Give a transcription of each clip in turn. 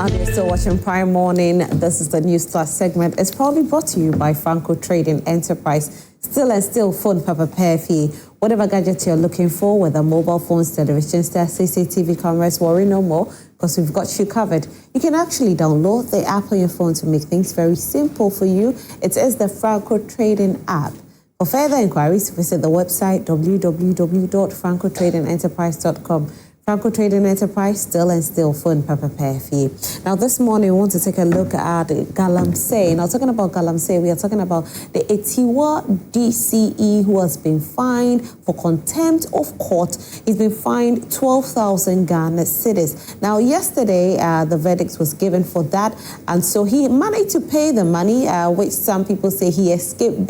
And you're still watching Prime Morning. This is the News Plus segment. It's probably brought to you by Franco Trading Enterprise. Still phone papa perfy. Whatever gadget you're looking for, whether mobile phones, television sets, CCTV cameras, worry no more, because we've got you covered. You can actually download the app on your phone to make things very simple for you. It is the Franco Trading app. For further inquiries, visit the website www.francotradingenterprise.com. Franco Trading Enterprise, still phone papa perfy. Now this morning we want to take a look at Galamsey. Now talking about Galamsey, we are talking about the Etiwa DCE who has been fined for contempt of court. He's been fined 12,000 Ghana cedis. Now yesterday the verdict was given for that, and so he managed to pay the money, which some people say he escaped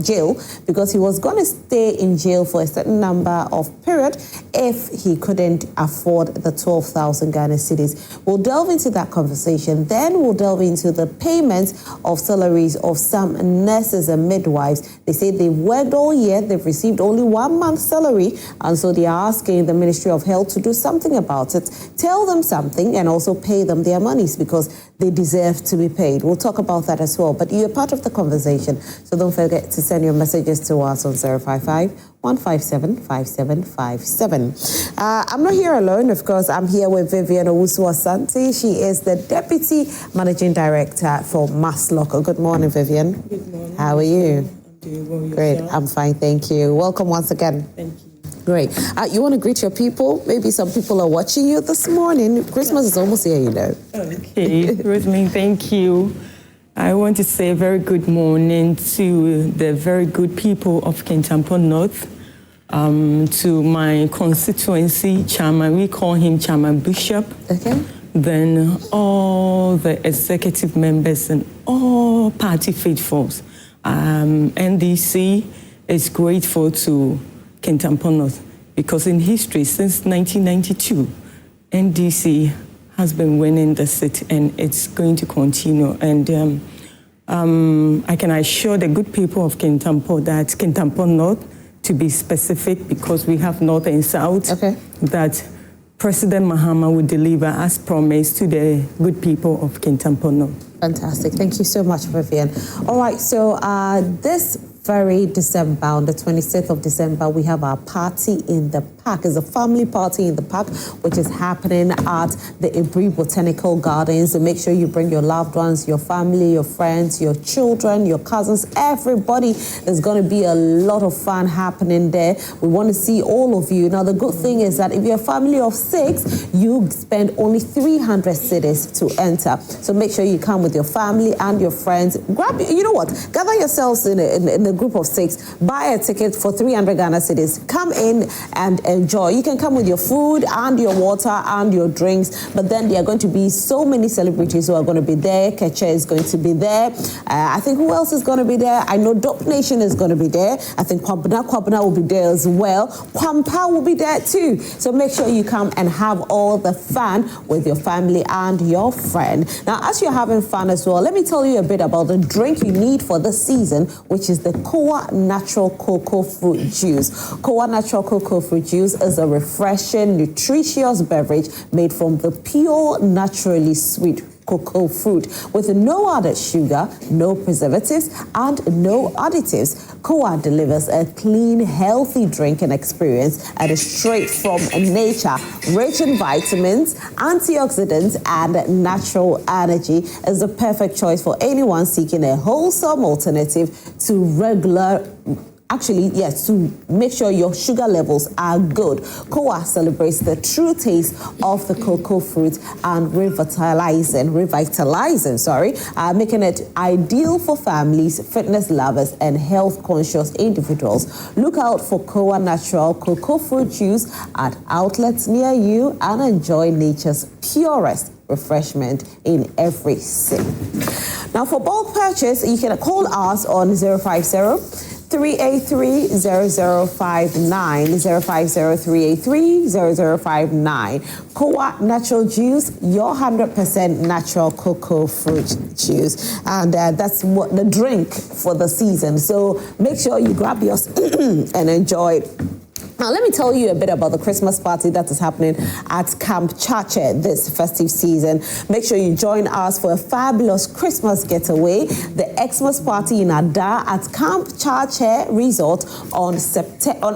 jail because he was going to stay in jail for a certain number of period if he couldn't afford the 12,000 Ghana cedis. We'll delve into that conversation. Then we'll delve into the payments of salaries of some nurses and midwives. They say they've worked all year, they've received only 1 month's salary, and so they are asking the Ministry of Health to do something about it, tell them something, and also pay them their monies because they deserve to be paid. We'll talk about that as well. But you're part of the conversation, so don't forget to send your messages to us on 055-157-5757. I'm not here alone, of course. I'm here with Vivian Owusu-Asante. She is the Deputy Managing Director for Maslock. Good morning, Vivian. Good morning. How are you? I'm doing well. Great. Yourself? I'm fine, thank you. Welcome once again. Thank you. Great. You want to greet your people? Maybe some people are watching you this morning. Christmas is almost here, you know. Okay, Rosaline, thank you. I want to say a very good morning to the very good people of Kintampo North, to my constituency chairman. We call him Chairman Bishop. Okay. Then all the executive members and all party faithfuls. NDC is grateful to Kintampo North because in history, since 1992, NDC has been winning the seat and it's going to continue. And I can assure the good people of Kintampo that Kintampo North, to be specific, because we have North and South, okay, that President Mahama will deliver as promised to the good people of Kintampo North. Fantastic. Thank you so much, Vivian. All right, so this very December, on the 26th of December, we have our party in the park. It's a family party in the park, which is happening at the Ibri Botanical Gardens. So make sure you bring your loved ones, your family, your friends, your children, your cousins, everybody. There's going to be a lot of fun happening there. We want to see all of you. Now, the good thing is that if you're a family of 6, you spend only 300 cedis to enter. So make sure you come with your family and your friends. Grab, you know what? Gather yourselves in a group of 6, buy a ticket for 300 Ghana cedis. Come in and enjoy. You can come with your food and your water and your drinks, but then there are going to be so many celebrities who are going to be there. Keche is going to be there. I think who else is going to be there? I know Dope Nation is going to be there. I think Kwabena will be there as well. Kwampa will be there too. So make sure you come and have all the fun with your family and your friend. Now, as you're having fun as well, let me tell you a bit about the drink you need for this season, which is the Kowa Natural Cocoa Fruit Juice. Kowa Natural Cocoa Fruit Juice is a refreshing, nutritious beverage made from the pure, naturally sweet cocoa fruit with no added sugar, no preservatives, and no additives. Kowa delivers a clean, healthy drinking experience and is straight from nature, rich in vitamins, antioxidants, and natural energy. Is the perfect choice for anyone seeking a wholesome alternative to regular. Actually, yes, to make sure your sugar levels are good. Kowa celebrates the true taste of the cocoa fruit and revitalizing, making it ideal for families, fitness lovers, and health-conscious individuals. Look out for Kowa Natural Cocoa Fruit Juice at outlets near you and enjoy nature's purest refreshment in every sip. Now, for bulk purchase, you can call us on 050-383-0059, 050-383-0059. Kowa Natural Juice, your 100% natural cocoa fruit juice. And that's what the drink for the season. So make sure you grab yours and enjoy it. Now, let me tell you a bit about the Christmas party that is happening at Camp Chache this festive season. Make sure you join us for a fabulous Christmas getaway, the Xmas party in Ada at Camp Chache Resort on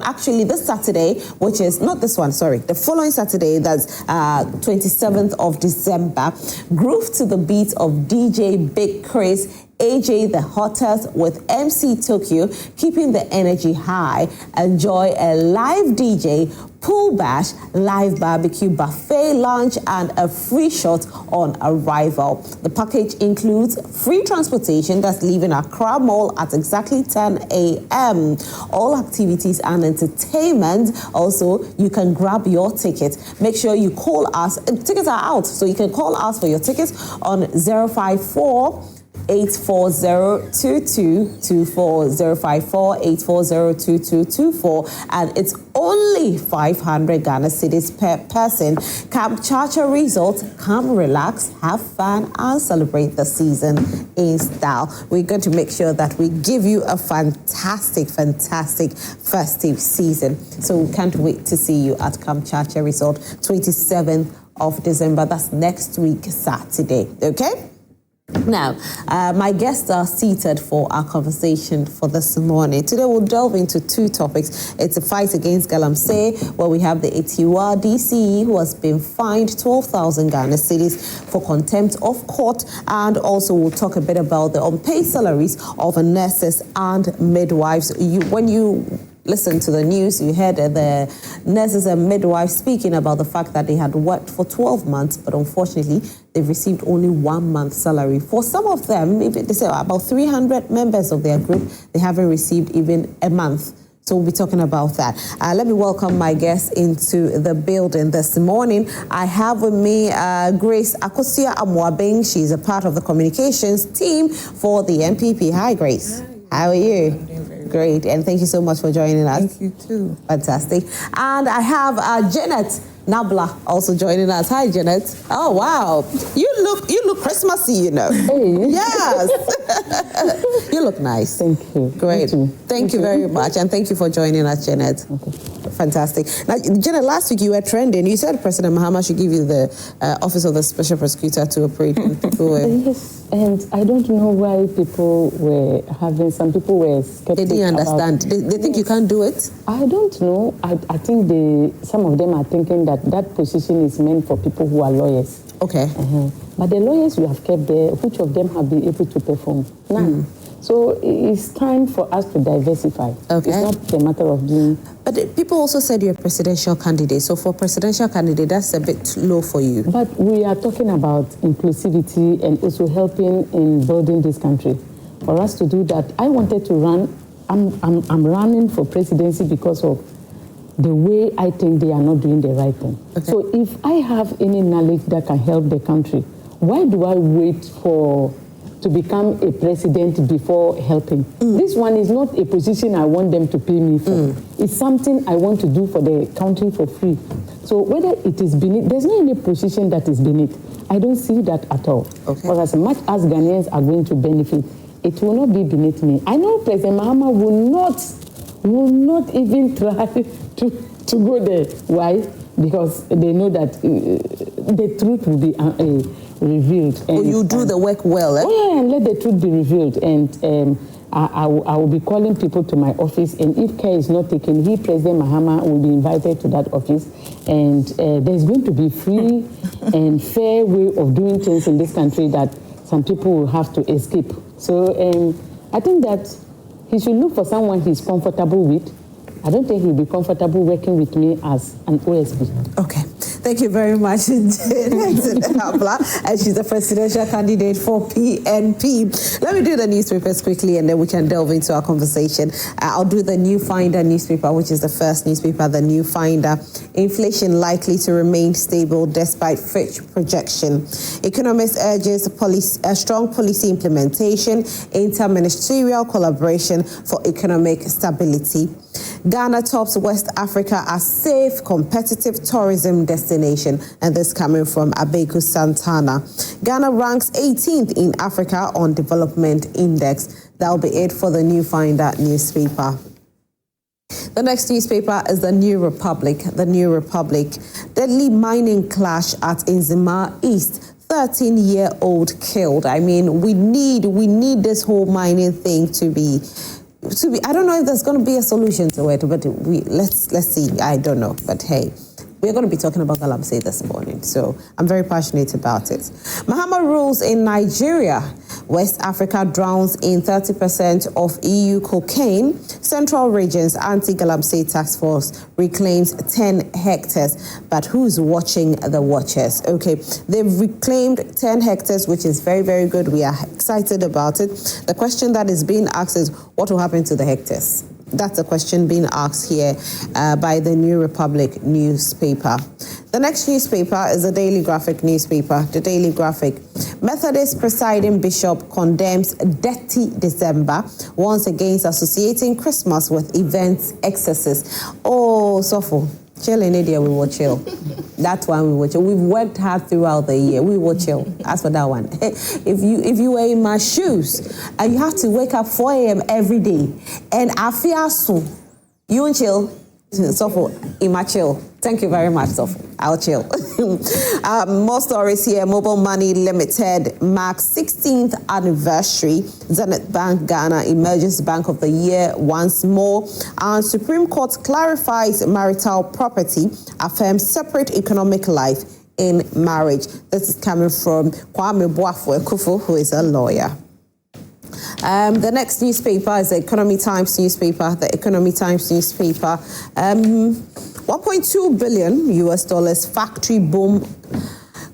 actually this Saturday, which is not this one, sorry, the following Saturday, that's 27th of December. Groove to the beat of DJ Big Chris, AJ the Hottest with MC Tokyo, keeping the energy high. Enjoy a live DJ, pool bash, live barbecue, buffet lunch, and a free shot on arrival. The package includes free transportation that's leaving Accra Mall at exactly 10 a.m. All activities and entertainment. Also, you can grab your tickets. Make sure you call us. Tickets are out, so you can call us for your tickets on 054-840-2224, and it's only 500 Ghana cedis per person. Camp Chache Resort, come relax, have fun, and celebrate the season in style. We're going to make sure that we give you a fantastic festive season. So we can't wait to see you at Camp Chache Resort, 27th of December. That's next week, Saturday. Okay? Now, my guests are seated for our conversation for this morning. Today, we'll delve into two topics. It's a fight against Galamsey, where we have the Etiwa DCE, who has been fined 12,000 Ghana cedis for contempt of court. And also, we'll talk a bit about the unpaid salaries of nurses and midwives. When you listen to the news, you heard the nurses and midwives speaking about the fact that they had worked for 12 months, but unfortunately, they've received only 1 month's salary. For some of them, maybe they say about 300 members of their group, they haven't received even a month. So we'll be talking about that. Let me welcome my guests into the building this morning. I have with me Grace Akosia Amwabing. She's a part of the communications team for the MPP. Hi, Grace. Hi. How are you? Great, and thank you so much for joining us. Thank you too. Fantastic. And I have Asana Nabla also joining us. Hi, Janet. Oh wow, you look Christmassy, you know. Hey. Yes. You look nice. Thank you. Great. Thank you very much, and thank you for joining us, Janet. Okay. Fantastic. Now, Janet, last week you were trending. You said President Mahama should give you the office of the Special Prosecutor to operate when people were. Yes, and I don't know why people were having. Some people were skeptical. They didn't understand. They think you can't do it. I don't know. I think some of them are thinking that position is meant for people who are lawyers. Okay. But the lawyers we have kept there, which of them have been able to perform? None. So it's time for us to diversify. Okay. It's not a matter of doing. But people also said you're a presidential candidate. So for presidential candidate, that's a bit low for you. But we are talking about inclusivity and also helping in building this country. For us to do that, I wanted to run. I'm running for presidency because of the way I think they are not doing the right thing. Okay. So if I have any knowledge that can help the country, why do I wait to become a president before helping? This one is not a position I want them to pay me for. It's something I want to do for the country for free. So whether it is beneath, there's no any position that is beneath. I don't see that at all. Okay. But as much as Ghanaians are going to benefit, it will not be beneath me. I know President Mahama will not even try to go there. Why? Because they know that the truth will be revealed. And you do the work well, eh? Oh yeah, and let the truth be revealed. And I will be calling people to my office, and if care is not taken, President Mahama, will be invited to that office, and there's going to be free and fair way of doing things in this country that some people will have to escape. So I think that he should look for someone he's comfortable with. I don't think he'll be comfortable working with me as an OSP. Okay. Thank you very much, Janet Nabla, and she's the presidential candidate for PNP. Let me do the newspapers quickly, and then we can delve into our conversation. I'll do the New Finder newspaper, which is the first newspaper, the New Finder. Inflation likely to remain stable despite Fitch projection. Economist urges strong policy implementation, interministerial collaboration for economic stability. Ghana tops West Africa as safe, competitive tourism destination, and this coming from Abeku Santana. Ghana ranks 18th in Africa on Development Index. That'll be it for the New Finder newspaper. The next newspaper is the New Republic. The New Republic. Deadly mining clash at Nzima East. 13-year-old killed. I mean, we need this whole mining thing to be. I don't know if there's going to be a solution to it, but let's see. I don't know, but hey. We're going to be talking about Galamsey this morning, so I'm very passionate about it. Mahama rules in Nigeria. West Africa drowns in 30% of EU cocaine. Central Region's Anti-Galamsey Task Force reclaims 10 hectares. But who's watching the watchers? Okay, they've reclaimed 10 hectares, which is very, very good. We are excited about it. The question that is being asked is, what will happen to the hectares? That's a question being asked here by the New Republic newspaper. The next newspaper is the Daily Graphic newspaper. The Daily Graphic. Methodist presiding bishop condemns dirty December, warns against associating Christmas with events excesses. Oh, Sopho, chill in India, we will chill. That's why we will chill. We've worked hard throughout the year. We will chill. As for that one. If you were in my shoes and you have to wake up 4 a.m. every day and I feel soon, you won't chill. Sopho, in my chill. Thank you very much, Sopho. I'll chill. More stories here. Mobile Money Limited marks 16th anniversary. Zenith Bank Ghana emerges Bank of the Year once more. And Supreme Court clarifies marital property, affirms separate economic life in marriage. This is coming from Kwame Boafo-Ekufo, who is a lawyer. The next newspaper is the Economy Times newspaper. The Economy Times newspaper. 1.2 billion US dollars factory boom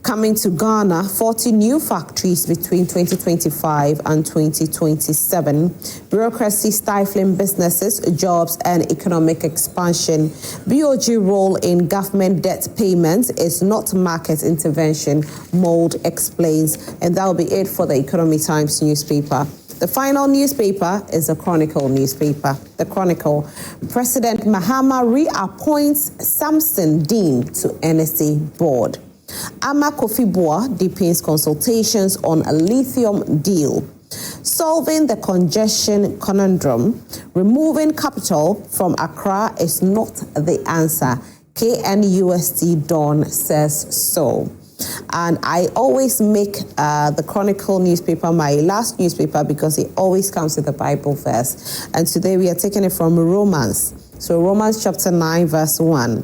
coming to Ghana. 40 new factories between 2025 and 2027. Bureaucracy stifling businesses, jobs, and economic expansion. BOG role in government debt payments is not market intervention, Mold explains. And that will be it for the Economy Times newspaper. The final newspaper is the Chronicle newspaper. The Chronicle. President Mahama reappoints Samson Dean to NSA board. Ama Kofi Boa deepens consultations on a lithium deal. Solving the congestion conundrum. Removing capital from Accra is not the answer. KNUST Dawn says so. And I always make the Chronicle newspaper my last newspaper because it always comes with the Bible verse. And today we are taking it from Romans. So Romans chapter 9 verse 1.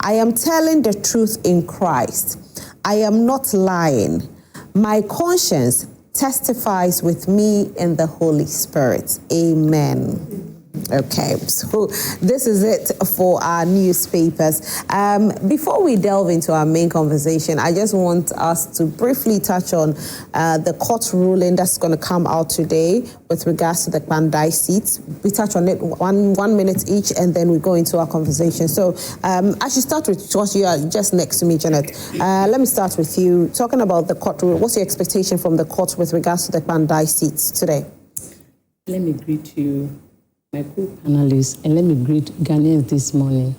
I am telling the truth in Christ. I am not lying. My conscience testifies with me in the Holy Spirit. Amen. Okay, so this is it for our newspapers. Before we delve into our main conversation, I just want us to briefly touch on the court ruling that's going to come out today with regards to the Kpandai seats. We touch on it one minute each, and then we go into our conversation. So I should start with what you are just next to me, Janet. Let me start with you. Talking about the court ruling, what's your expectation from the court with regards to the Kpandai seats today? Let me greet you, my co-panelists, and let me greet Ghanaians this morning.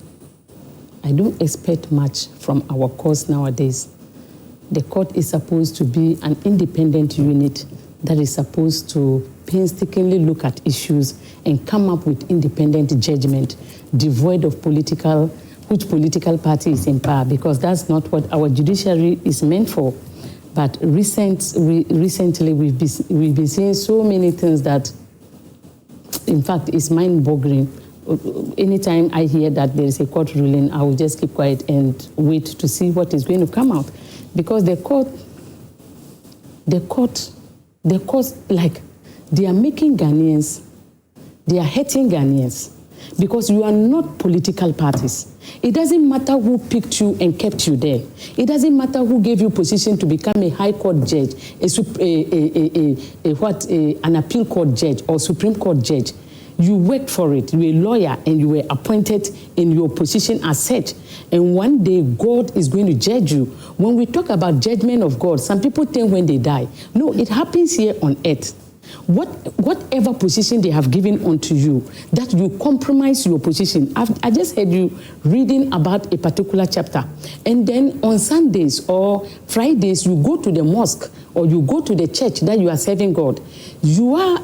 I don't expect much from our courts nowadays. The court is supposed to be an independent unit that is supposed to painstakingly look at issues and come up with independent judgment, devoid of which political party is in power, because that's not what our judiciary is meant for. But recently we've been seeing so many things that, in fact, it's mind-boggling. Anytime I hear that there is a court ruling, I will just keep quiet and wait to see what is going to come out. Because the court, like, they are making Ghanaians, they are hurting Ghanaians. Because you are not political parties. It doesn't matter who picked you and kept you there. It doesn't matter who gave you position to become a high court judge, an appeal court judge or Supreme Court judge. You worked for it. You were a lawyer and you were appointed in your position as such. And one day God is going to judge you. When we talk about judgment of God, some people think when they die. No, it happens here on earth. Whatever position they have given unto you, that you compromise your position. I just heard you reading about a particular chapter. And then on Sundays or Fridays, you go to the mosque or you go to the church that you are serving God. You are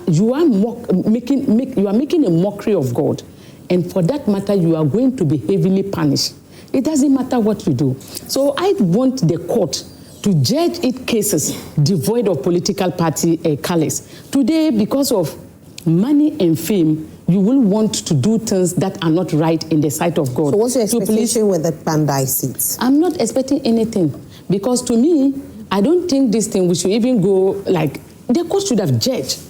making a mockery of God. and for that matter, you are going to be heavily punished. It doesn't matter what you do. So I want the court to judge its cases devoid of political party colors. Today, because of money and fame, you will want to do things that are not right in the sight of God. So what's your expectation with the Kpandai seats? I'm not expecting anything, because to me, I don't think this thing, we should even go, like, the court should have judged.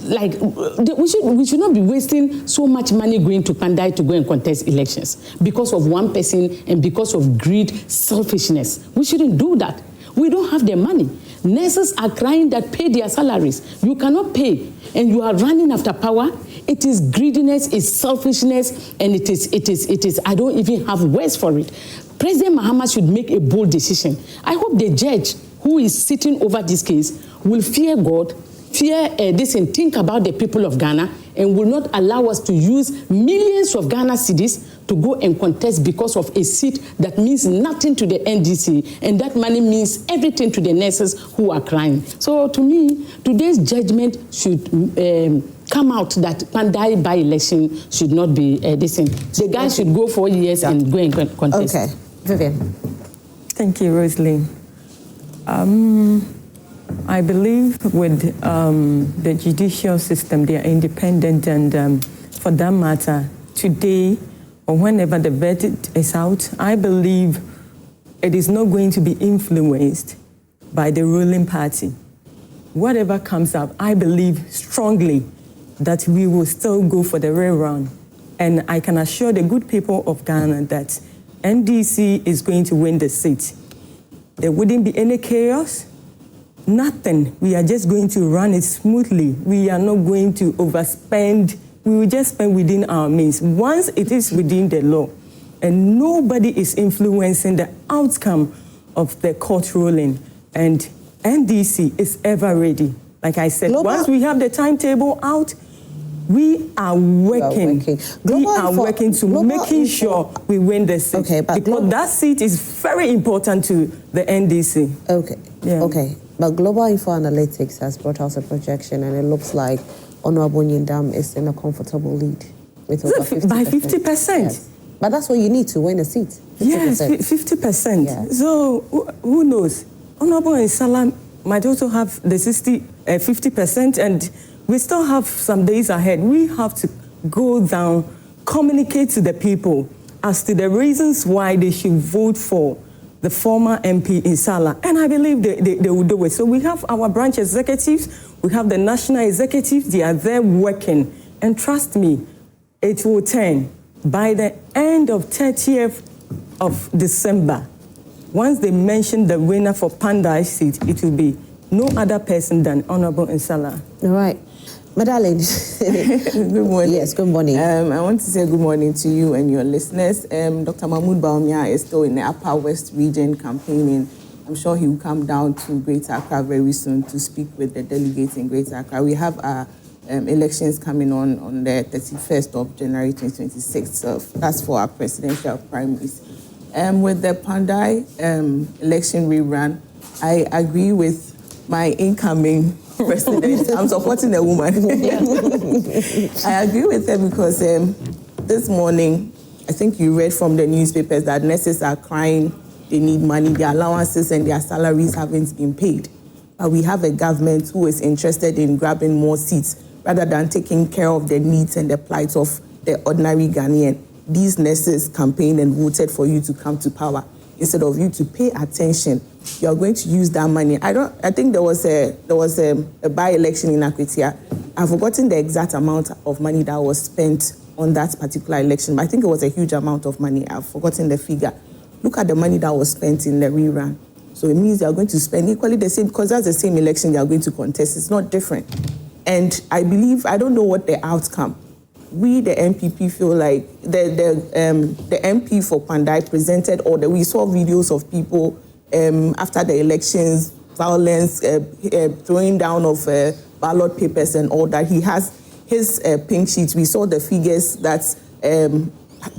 Like, we should not be wasting so much money going to Kpandai to go and contest elections because of one person and because of greed, selfishness. We shouldn't do that. We don't have the money. Nurses are crying that pay their salaries. You cannot pay, and you are running after power. It is greediness, it's selfishness, and it is, I don't even have words for it. President Mahama should make a bold decision. I hope the judge who is sitting over this case will fear God, fear this, and think about the people of Ghana, and will not allow us to use millions of Ghana cedis to go and contest because of a seat that means nothing to the NDC, and that money means everything to the nurses who are crying. So to me, today's judgment should come out that Kpandai by-election should not be this thing. The guy should go 4 years and go and contest. Okay. Vivian. Thank you, Rosalie. I believe with the judicial system, they are independent, and for that matter, today or whenever the verdict is out, I believe it is not going to be influenced by the ruling party. Whatever comes up, I believe strongly that we will still go for the rerun. And I can assure the good people of Ghana that NDC is going to win the seat. There wouldn't be any chaos. Nothing. We are just going to run it smoothly. We are not going to overspend. We will just spend within our means. Once it is within the law, and nobody is influencing the outcome of the court ruling, and NDC is ever ready. Like I said, once we have the timetable out, we are working. We are working to making sure we win the seat. Okay, but because that seat is very important to the NDC. Okay. Yeah. Okay. But Global Info Analytics has brought out a projection, and it looks like Honorable Nyindam is in a comfortable lead with over 50%. By 50%. Yes. But that's what you need to win a seat. 50%. Yes, 50%. Yeah. So who knows? Honorable Nsala might also have the 50%, and we still have some days ahead. We have to go down, communicate to the people as to the reasons why they should vote for the former MP Nsala, and I believe they will do it. So we have our branch executives, we have the national executives, they are there working. And trust me, it will turn by the end of 30th of December. Once they mention the winner for Kpandai seat, it will be no other person than Honorable Nsala. All right. Madeleine. Good morning. Yes, good morning. I want to say good morning to you and your listeners. Dr. Mahmoud Bawumia is still in the Upper West region campaigning. I'm sure he will come down to Greater Accra very soon to speak with the delegates in Greater Accra. We have our elections coming on the 31st of January 2026. So that's for our presidential primaries. With the Kpandai election rerun, I agree with my incoming president. I'm supporting a woman. I agree with her because this morning, I think you read from the newspapers that nurses are crying, they need money, their allowances and their salaries haven't been paid. But we have a government who is interested in grabbing more seats rather than taking care of the needs and the plight of the ordinary Ghanaian. These nurses campaigned and voted for you to come to power. Instead of you to pay attention, you are going to use that money. I think there was a by-election in Akwitia. I've forgotten the exact amount of money that was spent on that particular election, but I think it was a huge amount of money. I've forgotten the figure. Look at the money that was spent in the rerun. So it means they are going to spend equally the same, because that's the same election they are going to contest. It's not different. And I believe, I don't know what the outcome. We, the MPP, feel like the MP for Kpandai presented order. We saw videos of people after the elections, violence, throwing down of ballot papers and all that. He has his pink sheet. We saw the figures that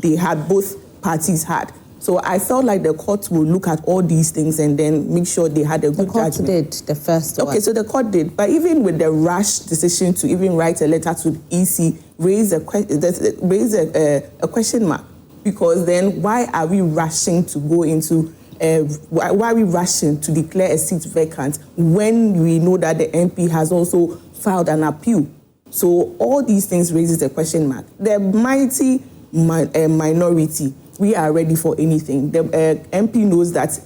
they had, both parties had. So I felt like the court will look at all these things and then make sure they had a good judgment. The court did, the first one. Okay, so the court did. But even with the rash decision to even write a letter to EC raise a question mark, because then why are we rushing to go into why are we rushing to declare a seat vacant when we know that the MP has also filed an appeal? So all these things raises a question mark. The mighty minority, we are ready for anything. The MP knows that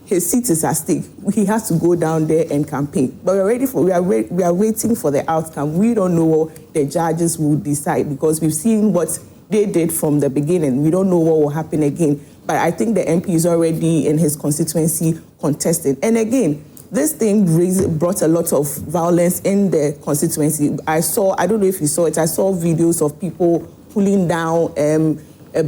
his seat is at stake. He has to go down there and campaign. But we are waiting for the outcome. We don't know what the judges will decide, because we've seen what they did from the beginning. We don't know what will happen again. But I think the MP is already in his constituency contesting. And again, this thing brought a lot of violence in the constituency. I don't know if you saw it, I saw videos of people pulling down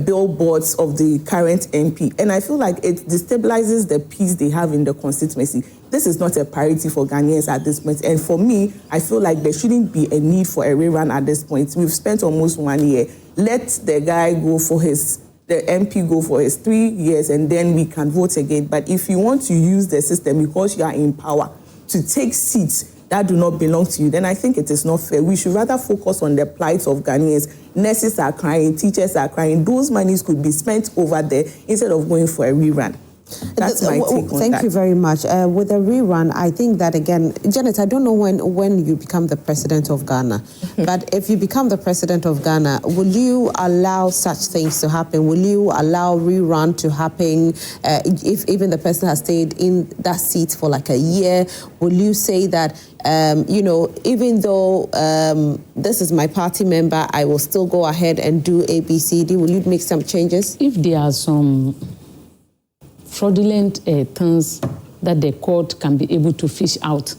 billboards of the current MP. And I feel like it destabilizes the peace they have in the constituency. This is not a priority for Ghanaians at this point. And for me, I feel like there shouldn't be a need for a rerun at this point. We've spent almost 1 year. Let the MP go for his 3 years, and then we can vote again. But if you want to use the system because you are in power to take seats that do not belong to you, then I think it is not fair. We should rather focus on the plight of Ghanaians. Nurses are crying, teachers are crying. Those monies could be spent over there instead of going for a rerun. That's my take on that. Thank you very much. With a rerun, I think that, again, Janet, I don't know when you become the president of Ghana, but if you become the president of Ghana, will you allow such things to happen? Will you allow rerun to happen if even the person has stayed in that seat for like a year? Will you say that, even though this is my party member, I will still go ahead and do A, B, C, D? Will you make some changes? If there are some fraudulent things that the court can be able to fish out,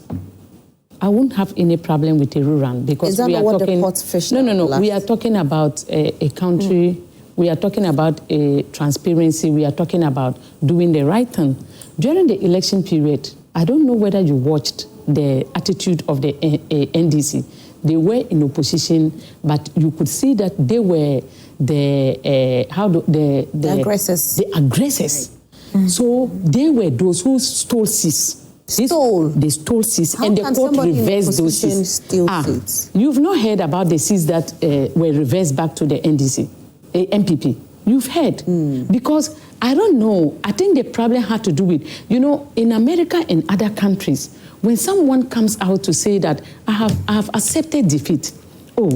I won't have any problem with a rerun, because is that we are what talking. The court fished No. out? We are talking about a country. We are talking about a transparency. We are talking about doing the right thing. During the election period, I don't know whether you watched the attitude of the NDC. They were in opposition, but you could see that they were the aggressors. The aggressors. Right. So they were those who stole seats. They stole seats, and the court reversed those seats. You've not heard about the seats that were reversed back to the NDC, MPP. You've heard. Because, I don't know, I think the problem had to do with, in America and other countries, when someone comes out to say that I have accepted defeat,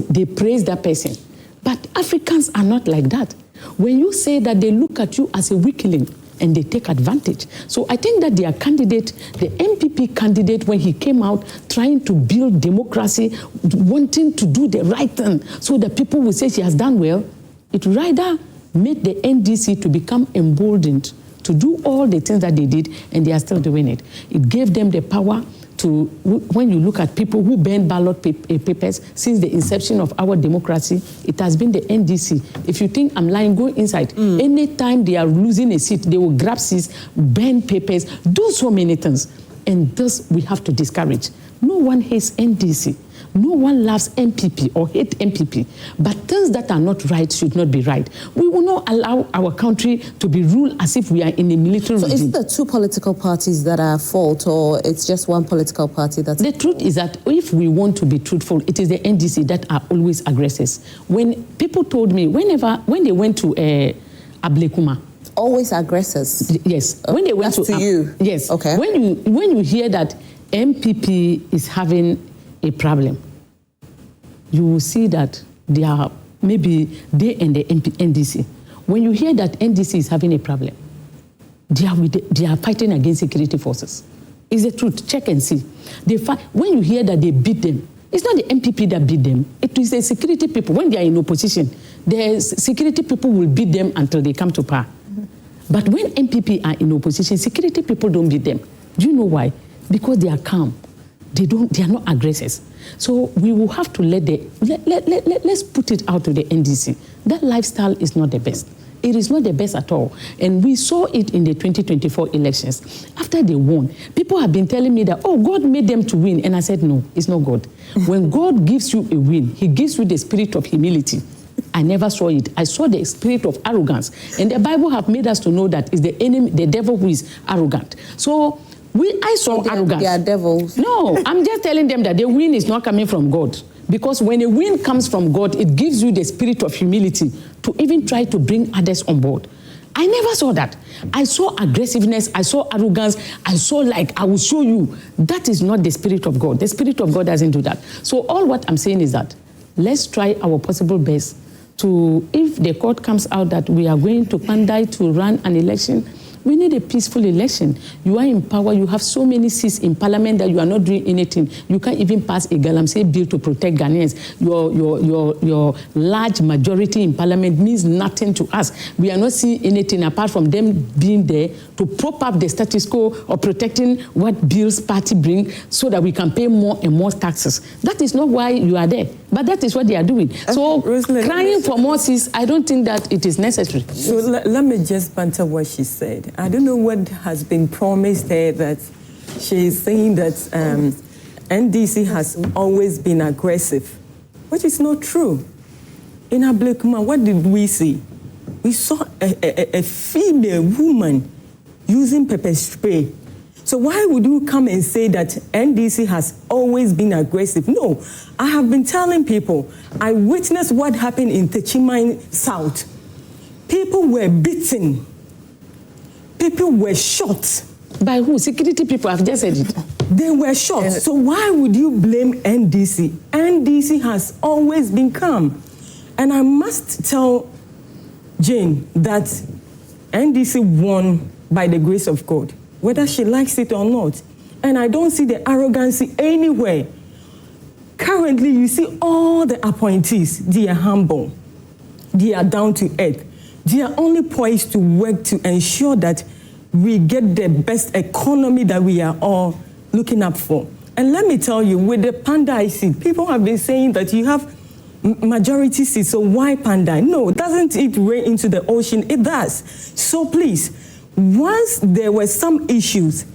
they praise that person. But Africans are not like that. When you say that, they look at you as a weakling, and they take advantage. So I think that their candidate, the MPP candidate, when he came out trying to build democracy, wanting to do the right thing so that people will say she has done well, it rather made the NDC to become emboldened to do all the things that they did, and they are still doing it. It gave them the power to, when you look at people who burn ballot papers since the inception of our democracy, it has been the NDC. If you think I'm lying, go inside. Anytime they are losing a seat, they will grab seats, burn papers, do so many things. And this we have to discourage. No one hates NDC. No one loves MPP or hate MPP. But things that are not right should not be right. We will not allow our country to be ruled as if we are in a military regime. So is it the two political parties that are at fault, or it's just one political party that's... The truth is that if we want to be truthful, it is the NDC that are always aggressors. When people told me, when they went to Ablekuma, always aggressors? Yes. When they went to you? Yes. Okay. When you hear that MPP is having a problem, you will see that they are, maybe they and the NDC. When you hear that NDC is having a problem, they are fighting against security forces. It's the truth. Check and see. When you hear that they beat them, it's not the MPP that beat them. It is the security people. When they are in opposition, the security people will beat them until they come to power. But when MPP are in opposition, security people don't beat them. Do you know why? Because they are calm. They are not aggressors. So we will have to let's put it out to the NDC. That lifestyle is not the best. It is not the best at all. And we saw it in the 2024 elections. After they won, people have been telling me that, God made them to win. And I said, no, it's not God. When God gives you a win, he gives you the spirit of humility. I never saw it. I saw the spirit of arrogance. And the Bible have made us to know that it's the enemy, the devil, who is arrogant. So I saw arrogance. They are devils. No, I'm just telling them that the win is not coming from God. Because when a win comes from God, it gives you the spirit of humility to even try to bring others on board. I never saw that. I saw aggressiveness, I saw arrogance, I saw like, I will show you. That is not the spirit of God. The spirit of God doesn't do that. So all what I'm saying is that let's try our possible best to, if the court comes out that we are going to Kpandai to run an election, we need a peaceful election. You are in power. You have so many seats in parliament that you are not doing anything. You can't even pass a galamsey bill to protect Ghanaians. Your large majority in parliament means nothing to us. We are not seeing anything apart from them being there to prop up the status quo or protecting what bills party bring so that we can pay more and more taxes. That is not why you are there. But that is what they are doing. So crying for more seats, I don't think that it is necessary. So let me just banter what she said. I don't know what has been promised there, that she is saying that NDC has always been aggressive, which is not true. In Ablekuma, what did we see? We saw a female woman using pepper spray. So why would you come and say that NDC has always been aggressive? No, I have been telling people, I witnessed what happened in Techiman South. People were beaten. People were shot. By who? Security people have just said it. They were shot. So why would you blame NDC? NDC has always been calm. And I must tell Jane that NDC won by the grace of God, whether she likes it or not. And I don't see the arrogance anywhere. Currently, you see all the appointees, they are humble. They are down to earth. They are only poised to work to ensure that we get the best economy that we are all looking up for. And let me tell you, with the Kpandai seat, people have been saying that you have majority seats, so why Kpandai? No, doesn't it rain into the ocean? It does. So please, once there were some issues,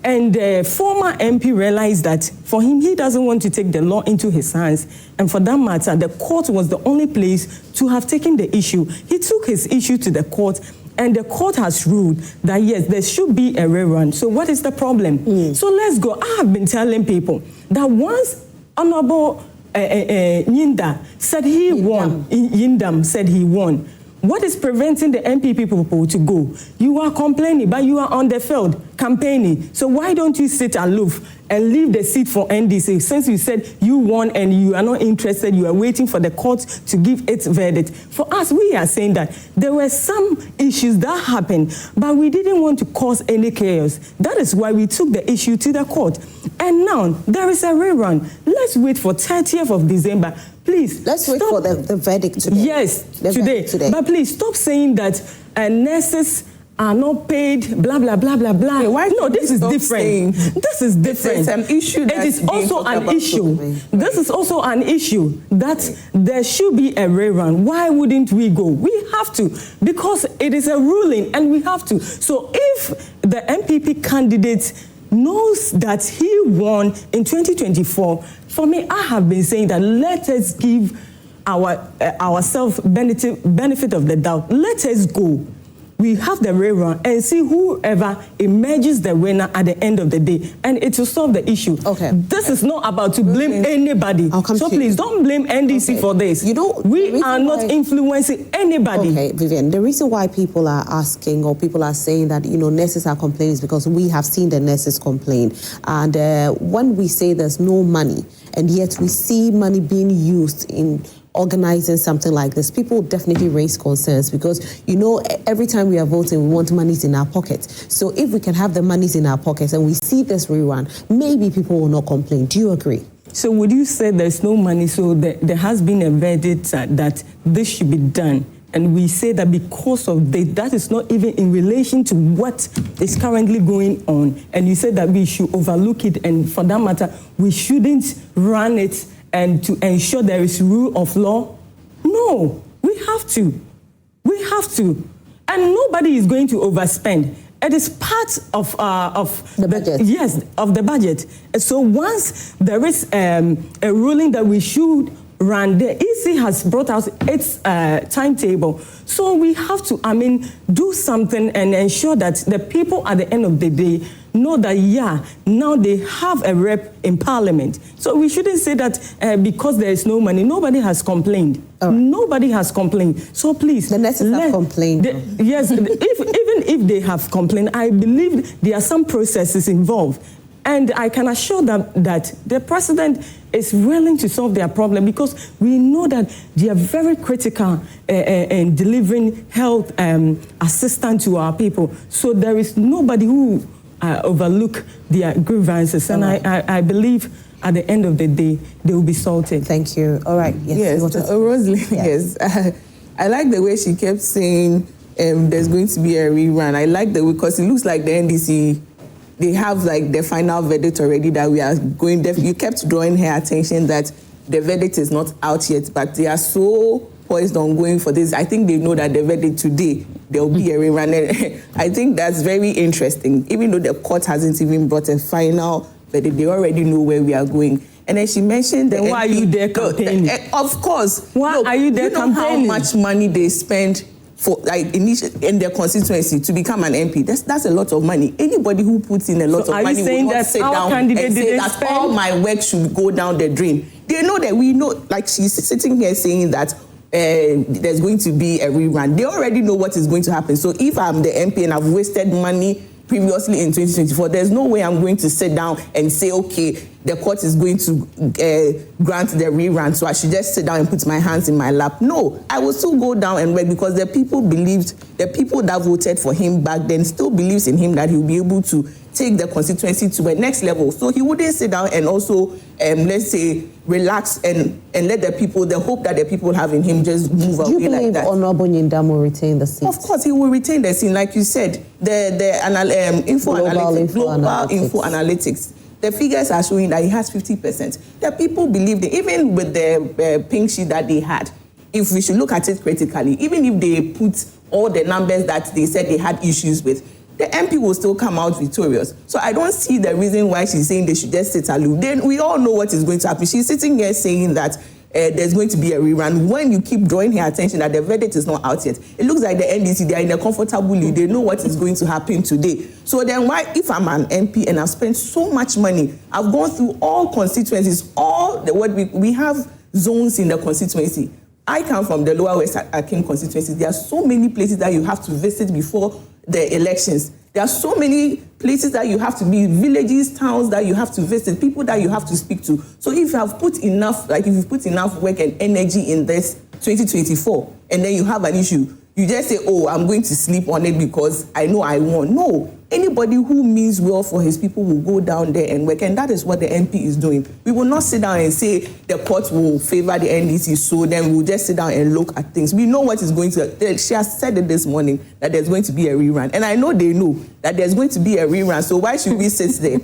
and the former MP realized that for him, he doesn't want to take the law into his hands. And for that matter, the court was the only place to have taken the issue. He took his issue to the court, and the court has ruled that, yes, there should be a rerun. So what is the problem? So let's go. I have been telling people that once Honorable Yinda said he won, Yindam said he won, what is preventing the MP people to go? You are complaining, but you are on the field campaigning. So why don't you sit aloof and leave the seat for NDC? Since you said you won and you are not interested, you are waiting for the court to give its verdict. For us, we are saying that there were some issues that happened, but we didn't want to cause any chaos. That is why we took the issue to the court. And now there is a rerun. Let's wait for 30th of December. Please, let's wait for the verdict today. Yes, today. But please stop saying that nurses are not paid, blah, blah, blah, blah, blah. Okay, why no, this is different. This is different. It's an issue. It is also an issue. This is also an issue that there should be a rerun. Why wouldn't we go? We have to, because it is a ruling and we have to. So if the MPP candidate knows that he won in 2024, for me, I have been saying that let us give ourselves benefit of the doubt. Let us go. We have the rerun and see whoever emerges the winner at the end of the day, and it will solve the issue. Okay. This is not about to blame anybody. So please don't blame NDC for this. We are not influencing anybody. Okay, Vivian, the reason why people are asking or people are saying that, nurses are complaining is because we have seen the nurses complain. And when we say there's no money, and yet we see money being used in organizing something like this, people definitely raise concerns because, every time we are voting, we want monies in our pockets. So if we can have the monies in our pockets and we see this rerun, maybe people will not complain. Do you agree? So would you say there's no money, so there has been a verdict that this should be done? And we say that because of that is not even in relation to what is currently going on. And you said that we should overlook it, and for that matter, we shouldn't run it and to ensure there is rule of law? No, we have to. We have to. And nobody is going to overspend. It is part of the budget. Yes, of the budget. So once there is a ruling that we should run, the EC has brought out its timetable. So we have to, do something and ensure that the people at the end of the day know that, yeah, now they have a rep in parliament. So we shouldn't say that because there is no money, nobody has complained. Right. Nobody has complained. So please. The nurses have complained. Yes, even if they have complained, I believe there are some processes involved. And I can assure them that the president is willing to solve their problem, because we know that they are very critical in delivering health assistance to our people. So there is nobody who overlook their grievances. And I believe at the end of the day, they will be sorted. Thank you. All right. Yes, Rosalind, yes. I like the way she kept saying there's going to be a rerun. I like the way, because it looks like the NDC, they have like the final verdict already that we are going. You kept drawing her attention that the verdict is not out yet, but they are so poised on going for this. I think they know that the verdict today, there will be a rerun. I think that's very interesting. Even though the court hasn't even brought a final verdict, they already know where we are going. And then she mentioned that. Why are you there campaigning? Of course. Why are you there campaigning? How much money they spend for like in their constituency to become an MP? That's a lot of money. Anybody who puts in a lot of money will not sit down and say that all my work should go down the drain. They know that we know, like she's sitting here saying that there's going to be a rerun. They already know what is going to happen. So if I'm the MP and I've wasted money previously in 2024, there's no way I'm going to sit down and say, okay, the court is going to grant the rerun, so I should just sit down and put my hands in my lap. No, I will still go down and work, because the people that voted for him back then still believes in him, that he'll be able to take the constituency to the next level. So he wouldn't sit down and also, let's say, relax and let the hope that the people have in him just move away like that. Do you believe Honorable Nyindam will retain the seat? Of course, he will retain the seat. Like you said, the global info analytics. The figures are showing that he has 50%. The people believed it, even with the pink sheet that they had. If we should look at it critically, even if they put all the numbers that they said they had issues with, the MP will still come out victorious. So I don't see the reason why she's saying they should just sit aloof. Then we all know what is going to happen. She's sitting here saying that there's going to be a rerun. When you keep drawing her attention that the verdict is not out yet, it looks like the NDC, they are in a comfortable lead. They know what is going to happen today. So then why, if I'm an MP and I've spent so much money, I've gone through all constituencies, we have zones in the constituency. I come from the Lower West Akim constituency. There are so many places that you have to visit before the elections. There are so many places that you have to be, villages, towns that you have to visit, people that you have to speak to. So if you have put enough, if you put enough work and energy in this 2024, and then you have an issue, you just say, oh, I'm going to sleep on it because I know I won. No. Anybody who means well for his people will go down there and work, and that is what the MP is doing. We will not sit down and say the court will favor the NDC, so then we'll just sit down and look at things. We know what is going to. She has said it this morning that there's going to be a rerun, and I know they know that there's going to be a rerun. So why should we sit there?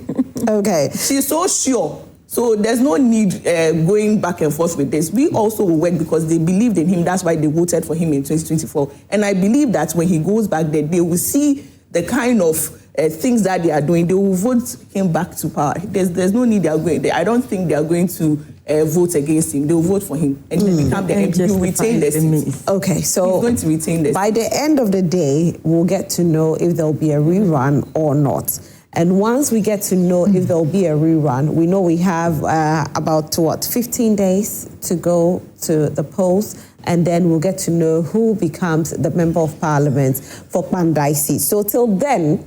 Okay. She's so sure. So there's no need going back and forth with this. We also will work because they believed in him. That's why they voted for him in 2024. And I believe that when he goes back there, they will see the kind of things that they are doing. They will vote him back to power. There's no need they are going. I don't think they are going to vote against him. They will vote for him and he become the MP. He will retain the seat. Okay, so he's going to retain the seat. By the end of the day, we'll get to know if there will be a rerun or not. And once we get to know if there will be a rerun, we know we have about 15 days to go to the polls, and then we'll get to know who becomes the Member of Parliament for Kpandai seat. So till then,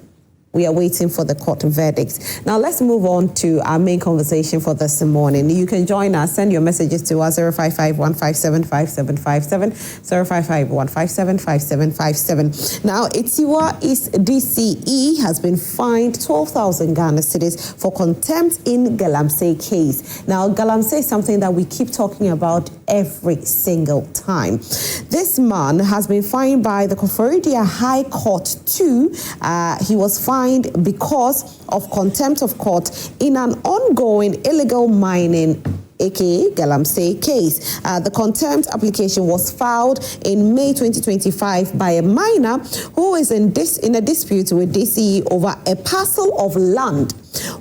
we are waiting for the court verdict. Now let's move on to our main conversation for this morning. You can join us. Send your messages to us 055-157-5757, 055-157-5757. Now, Itiwa East DCE has been fined 12,000 Ghana cedis for contempt in Galamsey case. Now, Galamsey is something that we keep talking about every single time. This man has been fined by the Koforidua High Court too. He was fined because of contempt of court in an ongoing illegal mining, aka Galamsey case. The contempt application was filed in May 2025 by a miner who is in a dispute with DCE over a parcel of land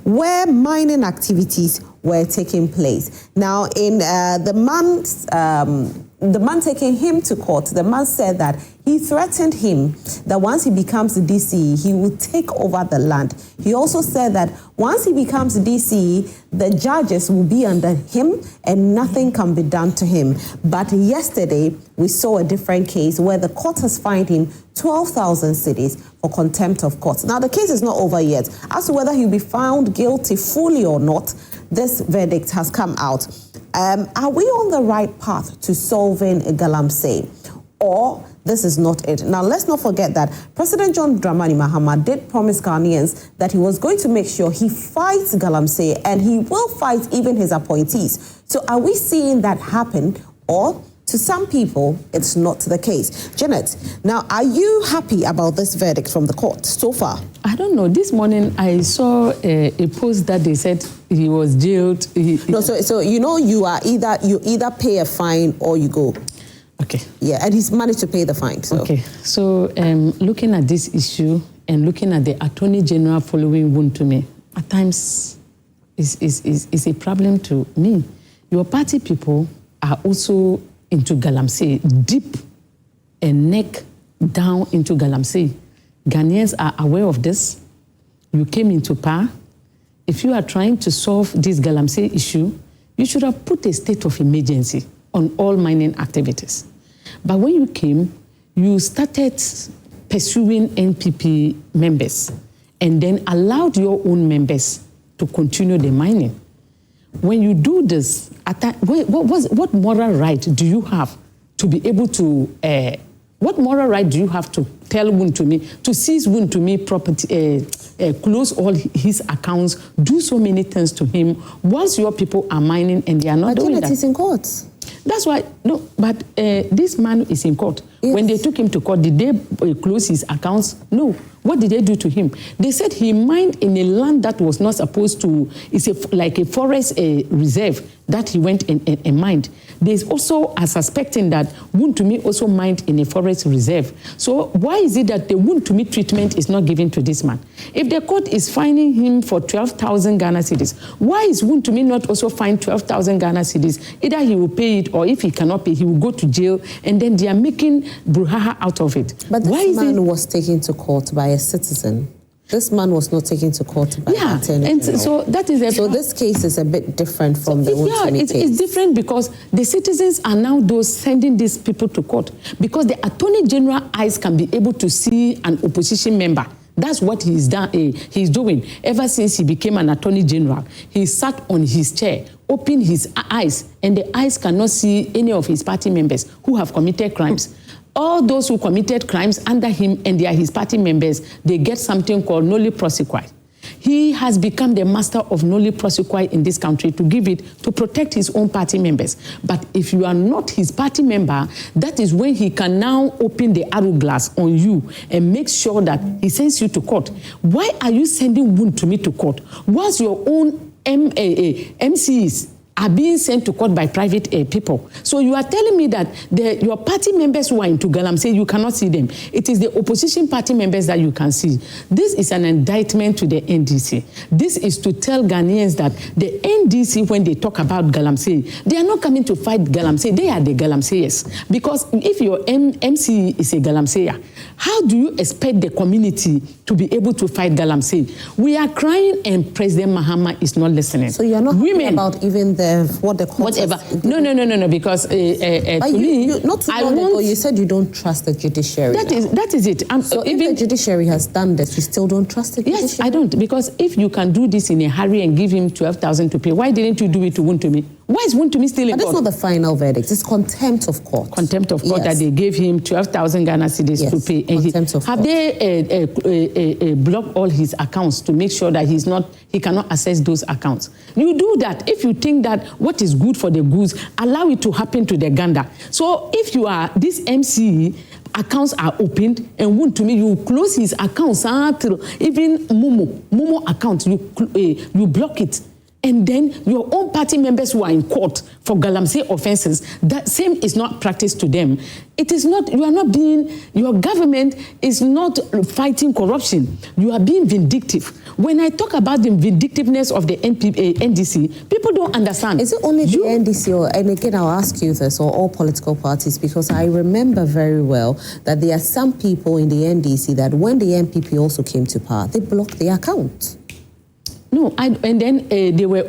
where mining activities were taking place. Now, in the man's the man taking him to court, the man said that he threatened him that once he becomes the DC, he will take over the land. He also said that once he becomes DC, the judges will be under him and nothing can be done to him. But yesterday, we saw a different case where the court has fined him 12,000 cedis for contempt of court. Now, the case is not over yet. As to whether he'll be found guilty fully or not, this verdict has come out. Are we on the right path to solving Galamsey, or this is not it? Now, let's not forget that President John Dramani Mahama did promise Ghanaians that he was going to make sure he fights Galamsey, and he will fight even his appointees. So are we seeing that happen, or to some people, it's not the case? Janet, now, are you happy about this verdict from the court so far? I don't know. This morning, I saw a post that they said he was jailed. So you know, you either pay a fine or you go. Okay. Yeah, and he's managed to pay the fine. So. Okay. So looking at this issue and looking at the Attorney General following wound to me, at times is a problem to me. Your party people are also into Galamsey, deep and neck down into Galamsey. Ghanaians are aware of this. You came into power. If you are trying to solve this Galamsey issue, you should have put a state of emergency on all mining activities. But when you came, you started pursuing NPP members and then allowed your own members to continue the mining. When you do this, what moral right do you have to be able to, what moral right do you have to tell Wuntumi, to seize Wuntumi property, close all his accounts, do so many things to him, once your people are mining and they are not doing that? But he's in court. That's why, no, but this man is in court. Yes. When they took him to court, did they close his accounts? No. What did they do to him? They said he mined in a land that was not supposed to, it's like a forest reserve that he went and mined. They also are suspecting that Wuntumi also mined in a forest reserve. So why is it that the Wuntumi treatment is not given to this man? If the court is fining him for 12,000 Ghana cedis, why is Wuntumi not also fined 12,000 Ghana cedis? Either he will pay it, or if he cannot pay, he will go to jail, and then they are making brouhaha out of it. But this man was taken to court by a citizen. This man was not taken to court by the Attorney General. So that is so this case is a bit different from the Wuntumi case. It's different because the citizens are now those sending these people to court, because the Attorney General eyes can be able to see an opposition member. That's what he's doing. Ever since he became an Attorney General, he sat on his chair, opened his eyes, and the eyes cannot see any of his party members who have committed crimes. All those who committed crimes under him and they are his party members, they get something called noli prosequi. He has become the master of noli prosequi in this country to give it to protect his own party members. But if you are not his party member, that is when he can now open the arrow glass on you and make sure that he sends you to court. Why are you sending Wuntumi to court? Once your own MCs are being sent to court by private people. So you are telling me that your party members who are into Galamsey, you cannot see them. It is the opposition party members that you can see. This is an indictment to the NDC. This is to tell Ghanaians that the NDC, when they talk about Galamsey, they are not coming to fight Galamsey. They are the Galamseyers. Because if your MC is a Galamseyer, how do you expect the community to be able to fight Galamsey? We are crying and President Mahama is not listening. So you are not happy about even what the court whatever. No, because to me, not too long ago, you said you don't trust the judiciary. That is it. So even if the judiciary has done this, you still don't trust the judiciary? Yes, I don't, because if you can do this in a hurry and give him 12,000 to pay, why didn't you do it to Wuntumi? Why is Wuntumi still in court? But that's not the final verdict. It's contempt of court. Contempt of court, that they gave him 12,000 Ghana cedis to pay. And contempt of have court. They blocked all his accounts to make sure that he cannot access those accounts? You do that. If you think that what is good for the goose, allow it to happen to the gander. So if you are this MC, accounts are opened, and Wuntumi, you close his accounts, even Momo account, you block it. and then your own party members who are in court for Galamsey offenses, that same is not practiced to them. It is not, you are not being, your government is not fighting corruption. You are being vindictive. When I talk about the vindictiveness of the NDC, people don't understand. Is it only the NDC, or, and again, I'll ask you this, or all political parties, because I remember very well that there are some people in the NDC that when the NPP also came to power, they blocked the account. No, and then there were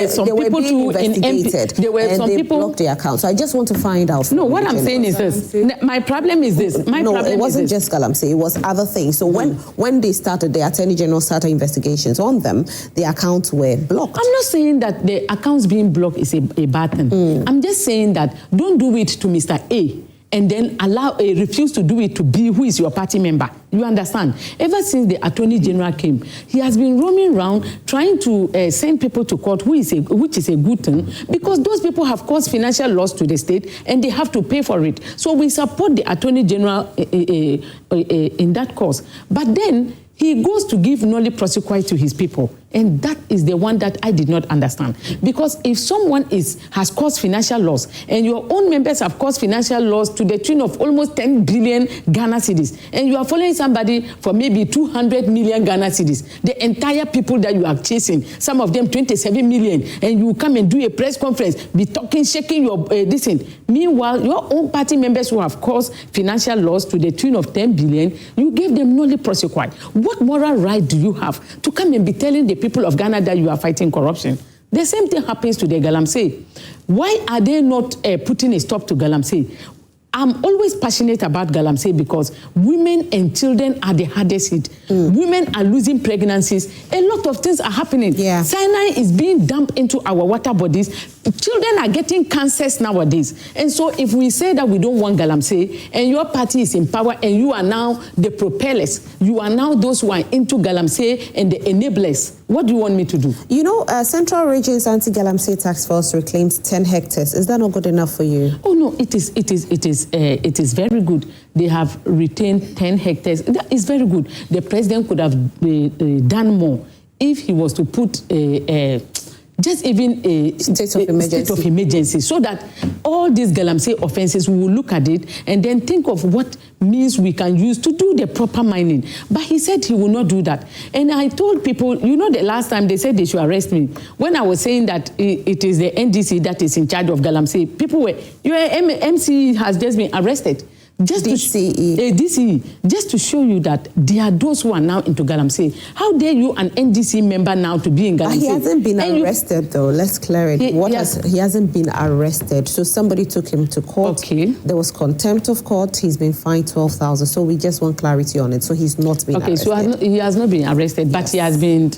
some people too in MP. There were some people blocked the account. So I just want to find out. No, what I'm saying is this. My problem is this. No, it wasn't just Galamsey. It was other things. So when they started, the Attorney General started investigations on them, the accounts were blocked. I'm not saying that the accounts being blocked is a bad thing. I'm just saying that don't do it to Mr. A and then refuse to do it to B, who is your party member. You understand? Ever since the Attorney General came, he has been roaming around trying to send people to court, which is a good thing, because those people have caused financial loss to the state and they have to pay for it. So we support the Attorney General in that cause. But then he goes to give nolli prosequi to his people. And that is the one that I did not understand. Because if someone has caused financial loss, and your own members have caused financial loss to the tune of almost 10 billion Ghana cedis, and you are following somebody for maybe 200 million Ghana cedis, the entire people that you are chasing, some of them 27 million, and you come and do a press conference, be talking, shaking your this thing. Meanwhile, your own party members who have caused financial loss to the tune of 10 billion, you gave them nolli prosequi. What moral right do you have to come and be telling the people of Ghana that you are fighting corruption? The same thing happens to the Galamsey. Why are they not putting a stop to Galamsey? I'm always passionate about Galamsey because women and children are the hardest hit. Women are losing pregnancies. A lot of things are happening. Yeah. Cyanide is being dumped into our water bodies. Children are getting cancers nowadays. And so if we say that we don't want Galamsey and your party is in power and you are now the propellers, you are now those who are into Galamsey and the enablers, what do you want me to do? You know, Central Region's Anti-Galamsey Task Force reclaimed 10 hectares. Is that not good enough for you? Oh no, it is very good. They have retained 10 hectares. That is very good. The president could have done more if he was to put just even a state of emergency, so that all these Galamsey offenses, we will look at it and then think of what means we can use to do the proper mining. But he said he will not do that. And I told people, you know, the last time they said they should arrest me, when I was saying that it is the NDC that is in charge of Galamsey, people were, your MC has just been arrested. Just DCE. Just to show you that there are those who are now into Galamsey. How dare you, an NDC member, now to be in Galamsey? He hasn't been arrested, though. Let's clear it. He hasn't been arrested. So somebody took him to court. Okay. There was contempt of court. He's been fined 12,000. So we just want clarity on it. So he's not been arrested. Okay, so he has not been arrested, but he has been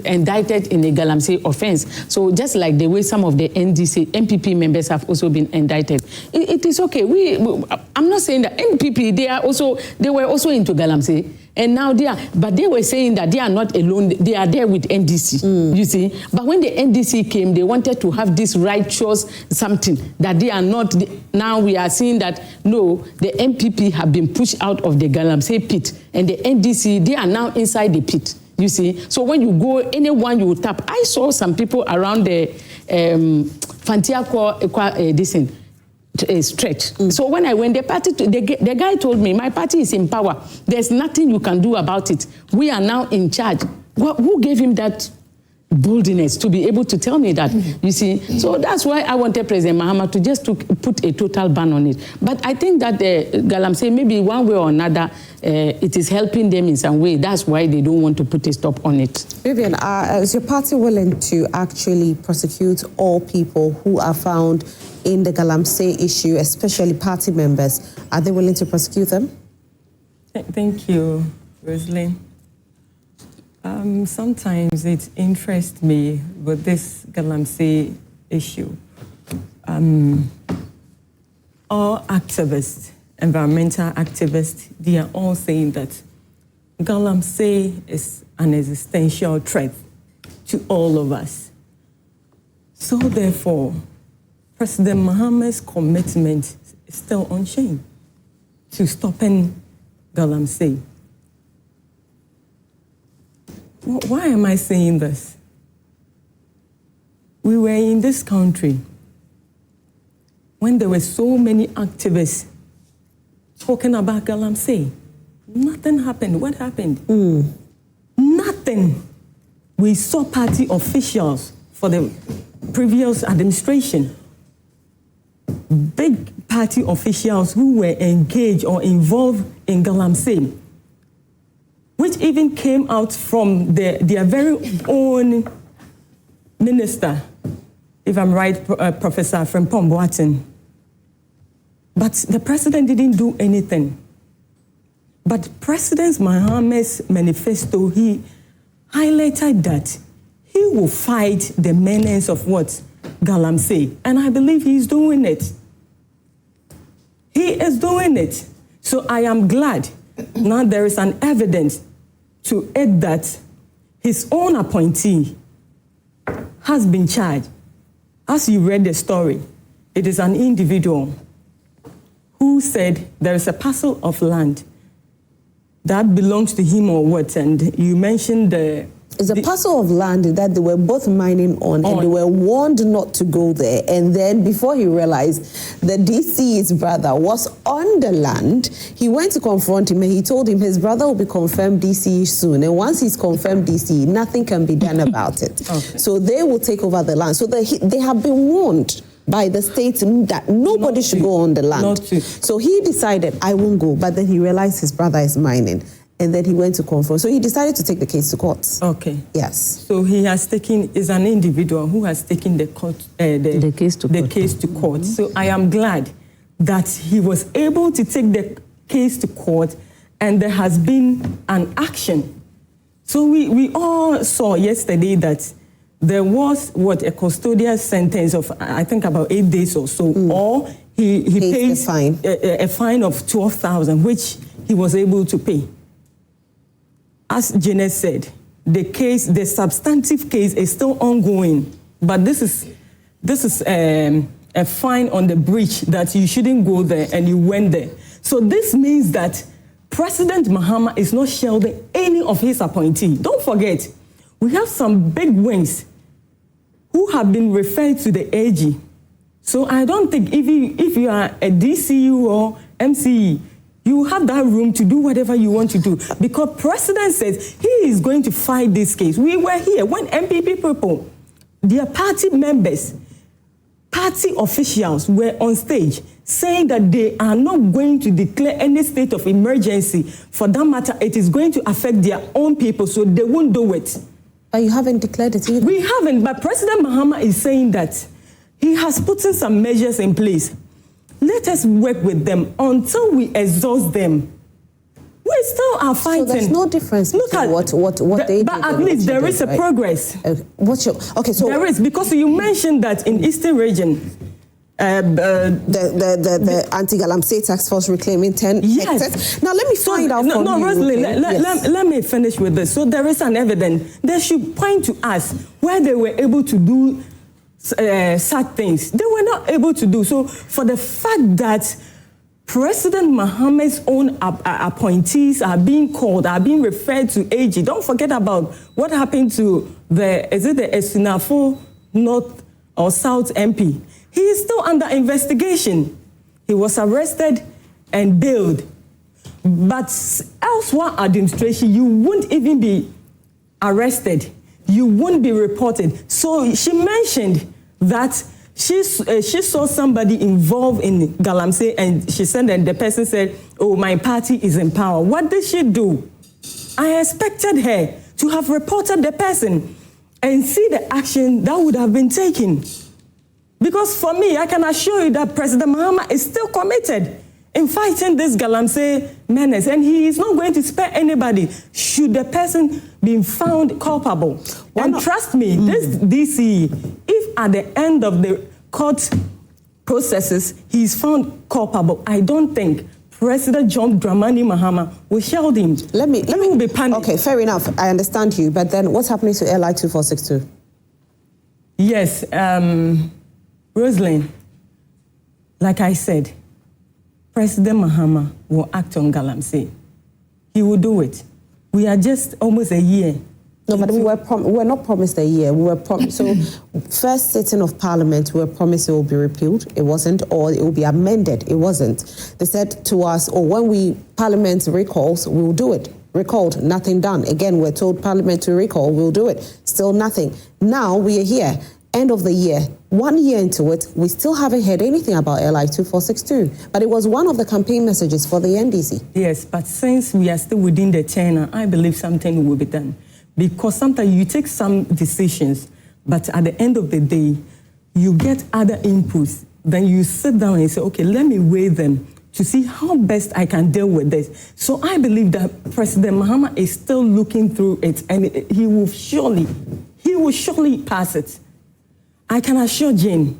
indicted in a Galamsey offense. So just like the way some of the MPP members have also been indicted, it is okay. I'm not saying that MPP, they were also into Galamsey, and now but they were saying that they are not alone. They are there with NDC, you see. But when the NDC came, they wanted to have this righteous something that they are not. Now we are seeing that no, the MPP have been pushed out of the Galamsey pit, and the NDC, they are now inside the pit. You see, so when you go, anyone you tap. I saw some people around the Fantiakwa stretch. So when I went, the guy told me, my party is in power. There's nothing you can do about it. We are now in charge. Who gave him that boldness to be able to tell me that, you see? So that's why I wanted President Mahama to just put a total ban on it. But I think that Galamsey, maybe one way or another, it is helping them in some way. That's why they don't want to put a stop on it. Vivian, is your party willing to actually prosecute all people who are found in the Galamsey issue, especially party members? Are they willing to prosecute them? Thank you, Rosalind. Sometimes it interests me with this Galamsey issue. All activists, environmental activists, they are all saying that Galamsey is an existential threat to all of us. So therefore, President Mahama's commitment is still unchanged to stopping Galamsey. Why am I saying this? we were in this country when there were so many activists talking about Galamsey. Nothing happened. What happened? Nothing. We saw party officials for the previous administration, big party officials who were engaged or involved in Galamsey, which even came out from their very own minister, if I'm right, Professor Frimpong Boateng. But the president didn't do anything. But President Mahamat's manifesto, he highlighted that he will fight the menace of what Galamsey, and I believe he's doing it. He is doing it. So I am glad now there is an evidence to it that his own appointee has been charged. As you read the story, it is an individual who said there is a parcel of land that belongs to him or what, and you mentioned it's a parcel of land that they were both mining on, and they were warned not to go there. And then before he realized the DC's brother was on the land, he went to confront him and he told him his brother will be confirmed DC soon. And once he's confirmed DC, nothing can be done about it. Okay. So they will take over the land. So they have been warned by the state that nobody should go on the land. So he decided, I won't go. But then he realized his brother is mining. And then he went to confront. So he decided to take the case to court. Okay. Yes. So he has taken, is an individual who has taken the case to court. So I am glad that he was able to take the case to court and there has been an action. So we all saw yesterday that there was a custodial sentence of, I think, about 8 days or so, or he pays a fine of 12,000, which he was able to pay. As Janet said, the substantive case is still ongoing, but this is a fine on the breach that you shouldn't go there and you went there. So this means that President Mahama is not shielding any of his appointees. Don't forget, we have some big wings who have been referred to the AG. So I don't think if you are a DCU or MCE, you have that room to do whatever you want to do. Because President says he is going to fight this case. We were here when MPP people, their party members, party officials were on stage saying that they are not going to declare any state of emergency. For that matter, it is going to affect their own people, so they won't do it. But you haven't declared it either. We haven't, but President Mahama is saying that he has put in some measures in place. Let us work with them until we exhaust them. We still are fighting. So there's no difference between what they did. But at least there is a progress. So there is, because you mentioned that in Eastern region, the anti-Galamsey task force reclaiming 10 hectares. Now let me find out from you. Rosalie, let me finish with this. So there is an evidence. They should point to us where they were able to do such things. They were not able to do. So for the fact that President Mahamat's own appointees are being called, are being referred to AG. Don't forget about what happened to the Esinafo North or South MP. He is still under investigation. He was arrested and bailed. But elsewhere administration, you wouldn't even be arrested. You wouldn't be reported. So she mentioned that she saw somebody involved in Galamsey, and she said that the person said, oh, my party is in power. What did she do? I expected her to have reported the person and see the action that would have been taken. Because for me, I can assure you that President Mahama is still committed in fighting this Galamsey menace, and he is not going to spare anybody should the person be found culpable. Trust me, this DC, if at the end of the court processes he is found culpable, I don't think President John Dramani Mahama will shield him. Let me be panicked. Okay, fair enough. I understand you, but then what's happening to LI 2462? Yes, Rosalind, like I said, President Mahama will act on Galamsey. He will do it. We are just almost a year No, but we were not promised a year. We were so first sitting of Parliament, we were promised it will be repealed. It wasn't, or it will be amended. It wasn't. They said to us, when Parliament recalls, we will do it. Recalled, nothing done. Again, we're told Parliament to recall, we'll do it. Still nothing. Now we are here, end of the year, 1 year into it, we still haven't heard anything about LI 2462. But it was one of the campaign messages for the NDC. Yes, but since we are still within the tenure, I believe something will be done. Because sometimes you take some decisions, but at the end of the day, you get other inputs. Then you sit down and say, okay, let me weigh them to see how best I can deal with this. So I believe that President Mahama is still looking through it, and he will surely pass it. I can assure Jane,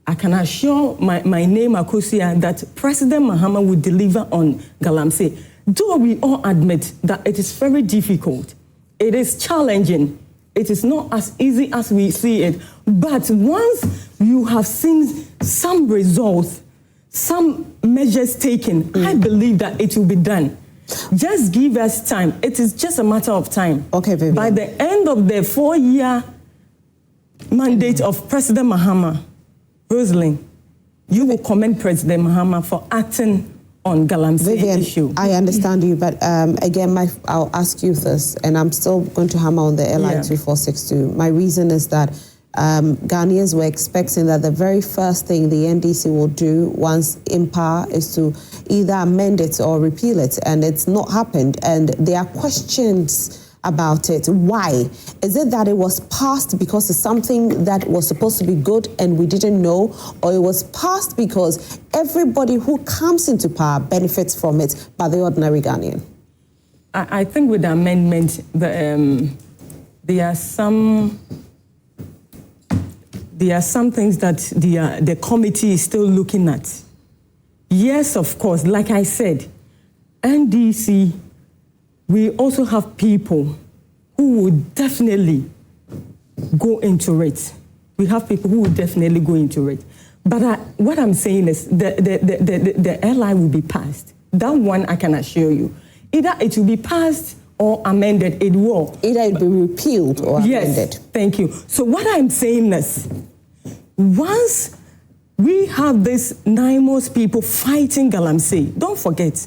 I can assure my name Akosia that President Mahama will deliver on Galamsey. Though we all admit that it is very difficult, it is challenging, it is not as easy as we see it. But once you have seen some results, some measures taken, I believe that it will be done. Just give us time. It is just a matter of time. Okay, Vivian. By the end of the 4-year mandate of President Mahama, Rosalind, you will commend President Mahama for acting on Galamsey issue. I understand you, but again, I'll ask you this, and I'm still going to hammer on the LI 2462. My reason is that Ghanaians were expecting that the very first thing the NDC will do once in power is to either amend it or repeal it, and it's not happened. And there are questions about it. Why? Is it that it was passed because it's something that was supposed to be good and we didn't know, or it was passed because everybody who comes into power benefits from it, but the ordinary Ghanaian? I think with the amendment, there are some things that the committee is still looking at. Yes, of course, like I said, NDC, we also have people who would definitely go into it. We have people who would definitely go into it. But what I'm saying is the LI will be passed. That one I can assure you. Either it will be passed or amended. It will. Either it will be repealed or amended. Yes, thank you. So what I'm saying is, once we have these NIMOS people fighting Galamsey, don't forget,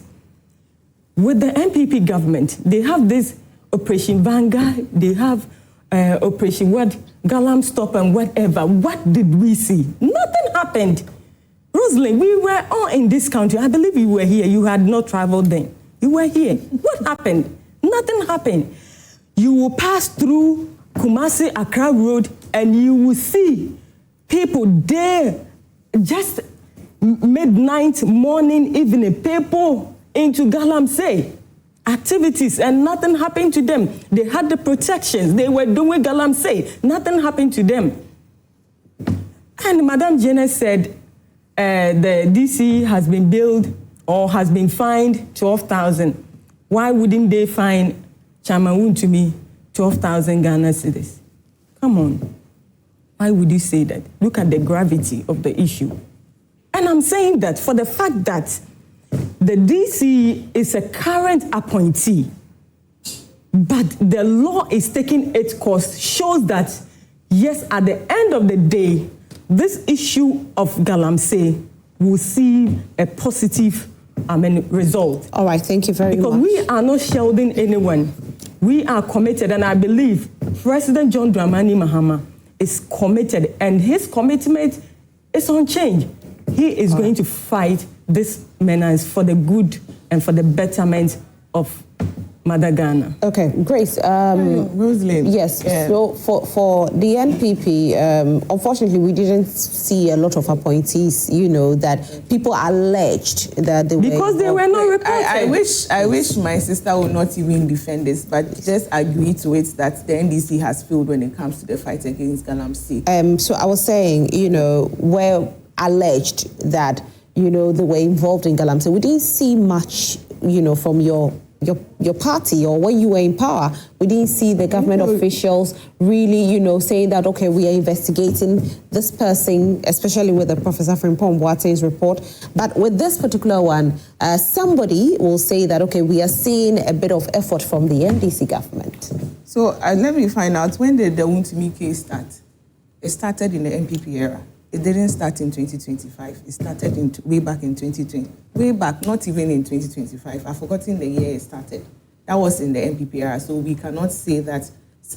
with the NPP government, they have this Operation Vanguard, they have Operation Galam Stop and whatever. What did we see? Nothing happened. Rosalind, we were all in this country. I believe you were here. You had not traveled then. You were here. What happened? Nothing happened. You will pass through Kumasi Accra Road and you will see people there, just midnight, morning, evening, people into Galamsey activities, and nothing happened to them. They had the protections. They were doing Galamsey. Nothing happened to them. And Madam Jenna said the DC has been billed or has been fined 12,000. Why wouldn't they fine Chairman to me 12,000 Ghana cedis? Come on. Why would you say that? Look at the gravity of the issue. And I'm saying that for the fact that the DC is a current appointee, but the law is taking its course, shows that, yes, at the end of the day, this issue of Galamsey will see a positive result. All right, thank you very much. Because we are not shielding anyone. We are committed, and I believe President John Dramani Mahama is committed, and his commitment is unchanged. He is going to fight this menace for the good and for the betterment of Mother Ghana. Okay, Grace. Rosalind. Yes. Yeah. So for the NPP, unfortunately, we didn't see a lot of appointees. You know that people alleged that they were not reported. I wish my sister would not even defend this, but just agree to it that the NDC has failed when it comes to the fight against Galamsey. So I was saying, we're alleged that they were involved in Galamsey. We didn't see much, from your party, or when you were in power. We didn't see the government officials really, saying that, okay, we are investigating this person, especially with the Professor Frimpong Boate's report. But with this particular one, somebody will say that, okay, we are seeing a bit of effort from the NDC government. So let me find out, when did the Wontumi case start? It started in the MPP era. It didn't start in 2025. It started way back in 2020. Way back, not even in 2025. I've forgotten the year it started. That was in the MPP era. So we cannot say that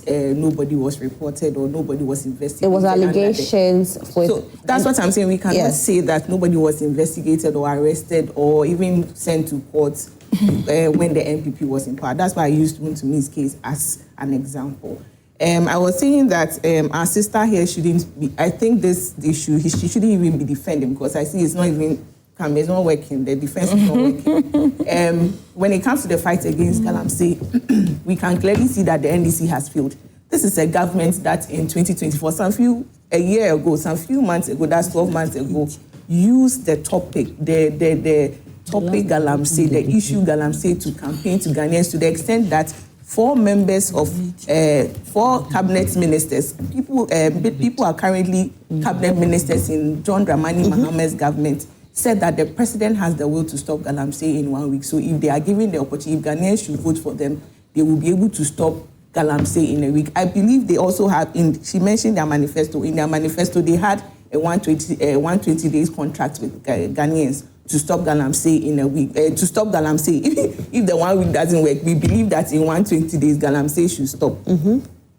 nobody was reported or nobody was investigated. It was allegations. So that's what I'm saying. We cannot say that nobody was investigated or arrested or even sent to court when the MPP was in power. That's why I used Wuntumi's case as an example. I was saying that our sister here shouldn't be, I think this issue, she shouldn't even be defending, because I see it's not even, it's not working, the defense is not working. When it comes to the fight against Galamsey, we can clearly see that the NDC has failed. This is a government that in 2024, a year ago, some few months ago, that's 12 months ago, used the topic, the topic Galamsey, the issue Galamsey, to campaign to Ghanaians, to the extent that 4 members of 4 cabinet ministers, people are currently cabinet ministers in John Dramani Mahama's government, said that the president has the will to stop Galamsey in 1 week. So if they are given the opportunity, if Ghanaians should vote for them, they will be able to stop Galamsey in a week. I believe they also have, she mentioned their manifesto. In their manifesto, they had a 120 days contract with Ghanaians to stop Galamsey in a week. To stop Galamsey, if the 1 week doesn't work, we believe that in 120 days, Galamsey should stop.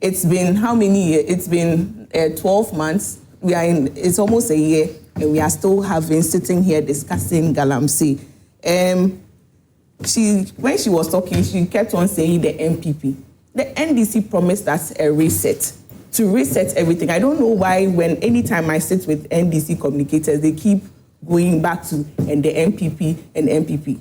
It's been how many years? It's been 12 months. It's almost a year, and we are still sitting here discussing Galamsey. When she was talking, she kept on saying the MPP. The NDC promised us a reset, to reset everything. I don't know why anytime I sit with NDC communicators, they keep going back to and the MPP.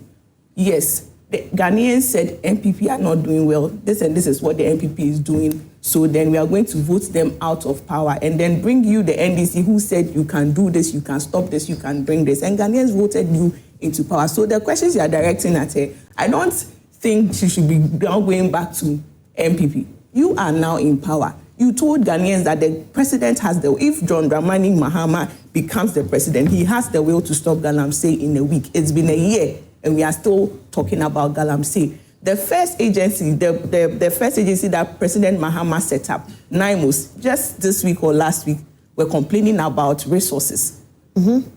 Yes, the Ghanaians said MPP are not doing well. This is what the MPP is doing. So then we are going to vote them out of power and then bring you the NDC who said you can do this, you can stop this, you can bring this. And Ghanaians voted you into power. So the questions you are directing at her, I don't think she should be now going back to MPP. You are now in power. You told Ghanaians that the president has if John Dramani Mahama becomes the president, he has the will to stop Galamsey in a week. It's been a year, and we are still talking about Galamsey. The first agency, the first agency that President Mahama set up, NIMOS, just this week or last week, were complaining about resources.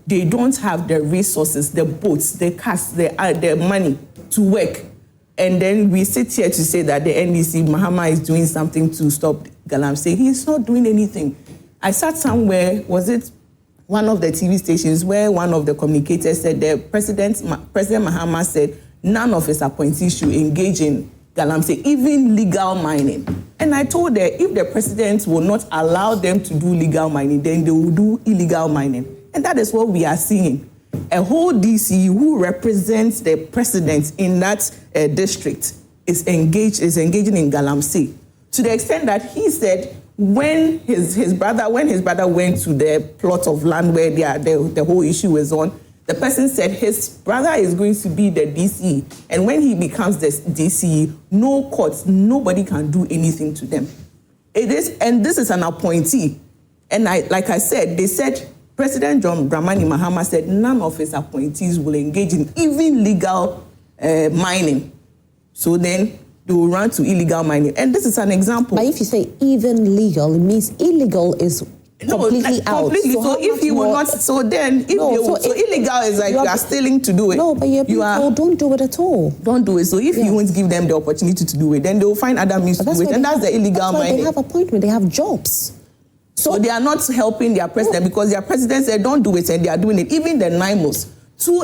They don't have the resources, the boats, the cars, the money to work. And then we sit here to say that the NDC, Mahama, is doing something to stop Galamsey. He's not doing anything. I sat somewhere, was it one of the TV stations, where one of the communicators said President Mahama said none of his appointees should engage in Galamsey, even legal mining. And I told her, if the president will not allow them to do legal mining, then they will do illegal mining. And that is what we are seeing. A whole DC who represents the president in that district is engaging in Galamsey, to the extent that he said when his brother went to the plot of land where the whole issue was on, the person said his brother is going to be the DC, and when he becomes the DC, no courts, nobody can do anything to them. And this is an appointee, and like I said, they said. President John Dramani Mahama said none of his appointees will engage in even legal mining. So then they will run to illegal mining. And this is an example. But if you say even legal, it means illegal is completely out. Completely. So if you will not, so then, so illegal is like you are stealing to do it. No, but your people don't do it at all. Don't do it. So if you won't give them the opportunity to do it, then they will find other means to do it. And that's the illegal mining. They have appointment, they have jobs. So they are not helping their president because their president said don't do it, and they are doing it. Even the NIMOS, 2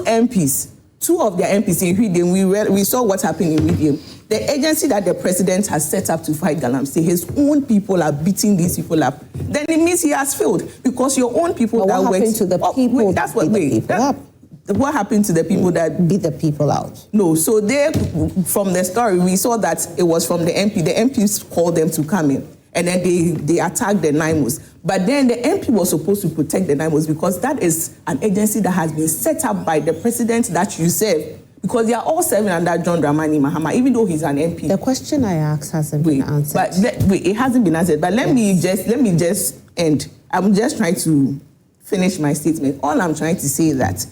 of their MPs in Hwidem, we saw what happened in Hwidem. The agency that the president has set up to fight Galamsey, his own people are beating these people up. Then it means he has failed, because your own people what happened to the people? What happened to the people that beat the people out? No, so from the story we saw that it was from the MP. The MPs called them to come in. And then they attacked the NIMOS. But then the MP was supposed to protect the NIMOS, because that is an agency that has been set up by the president that you serve. Because they are all serving under John Dramani Mahama, even though he's an MP. The question I asked hasn't been answered. But it hasn't been answered. But let me just end. I'm just trying to finish my statement. All I'm trying to say is that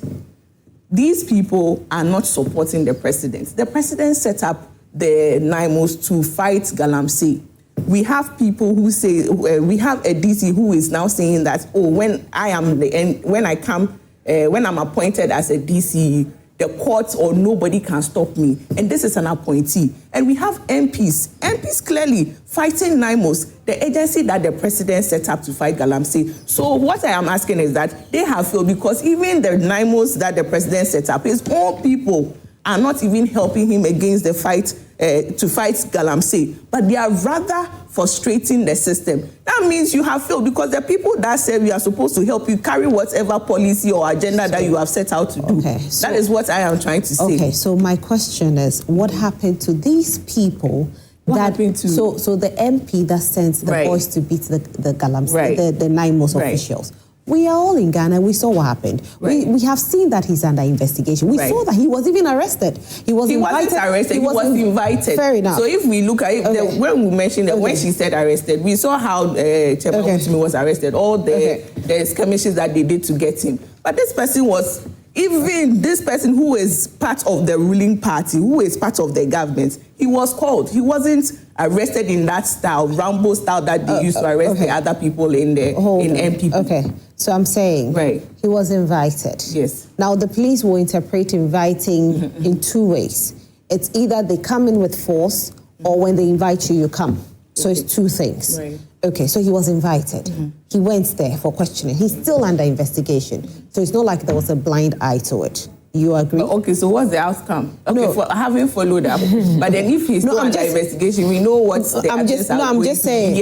these people are not supporting the president. The president set up the NIMOS to fight Galamsey. we have people who say, we have a DC who is now saying that, oh, when I'm appointed as a DC, the courts or nobody can stop me. And this is an appointee. And we have MPs clearly fighting NIMOS, the agency that the president set up to fight Galamsey. So what I am asking is that they have failed, because even the NIMOS that the president set up, his own people are not even helping him against the fight to fight Galamsey, but they are rather frustrating the system. That means you have failed, because the people that say we are supposed to help you carry whatever policy or agenda that you have set out to do. Okay, so, that is what I am trying to say. Okay, so my question is, what happened to these people? So the MP that sent the boys to beat the Galamsey, the NIMOS officials. We are all in Ghana. We saw what happened. We have seen that he's under investigation. We saw that he was even arrested. He was invited. Wasn't arrested. He was invited. Fair enough. So if we look at it, when we mentioned that when she said arrested, we saw how Chairman was arrested. All the skirmishes that they did to get him. But this person was, even this person who is part of the ruling party, who is part of the government, he was called. He wasn't arrested in that style, Rambo style that they used to arrest the other people in MPP. Okay, so I'm saying he was invited. Yes. Now the police will interpret inviting in two ways. It's either they come in with force, or when they invite you, you come. So it's two things. Okay, so he was invited. He went there for questioning. He's still under investigation. So it's not like there was a blind eye to it. You agree? Okay, so what's the outcome? Okay, for having followed up. But then if he's still under investigation, we know what's the I'm just saying.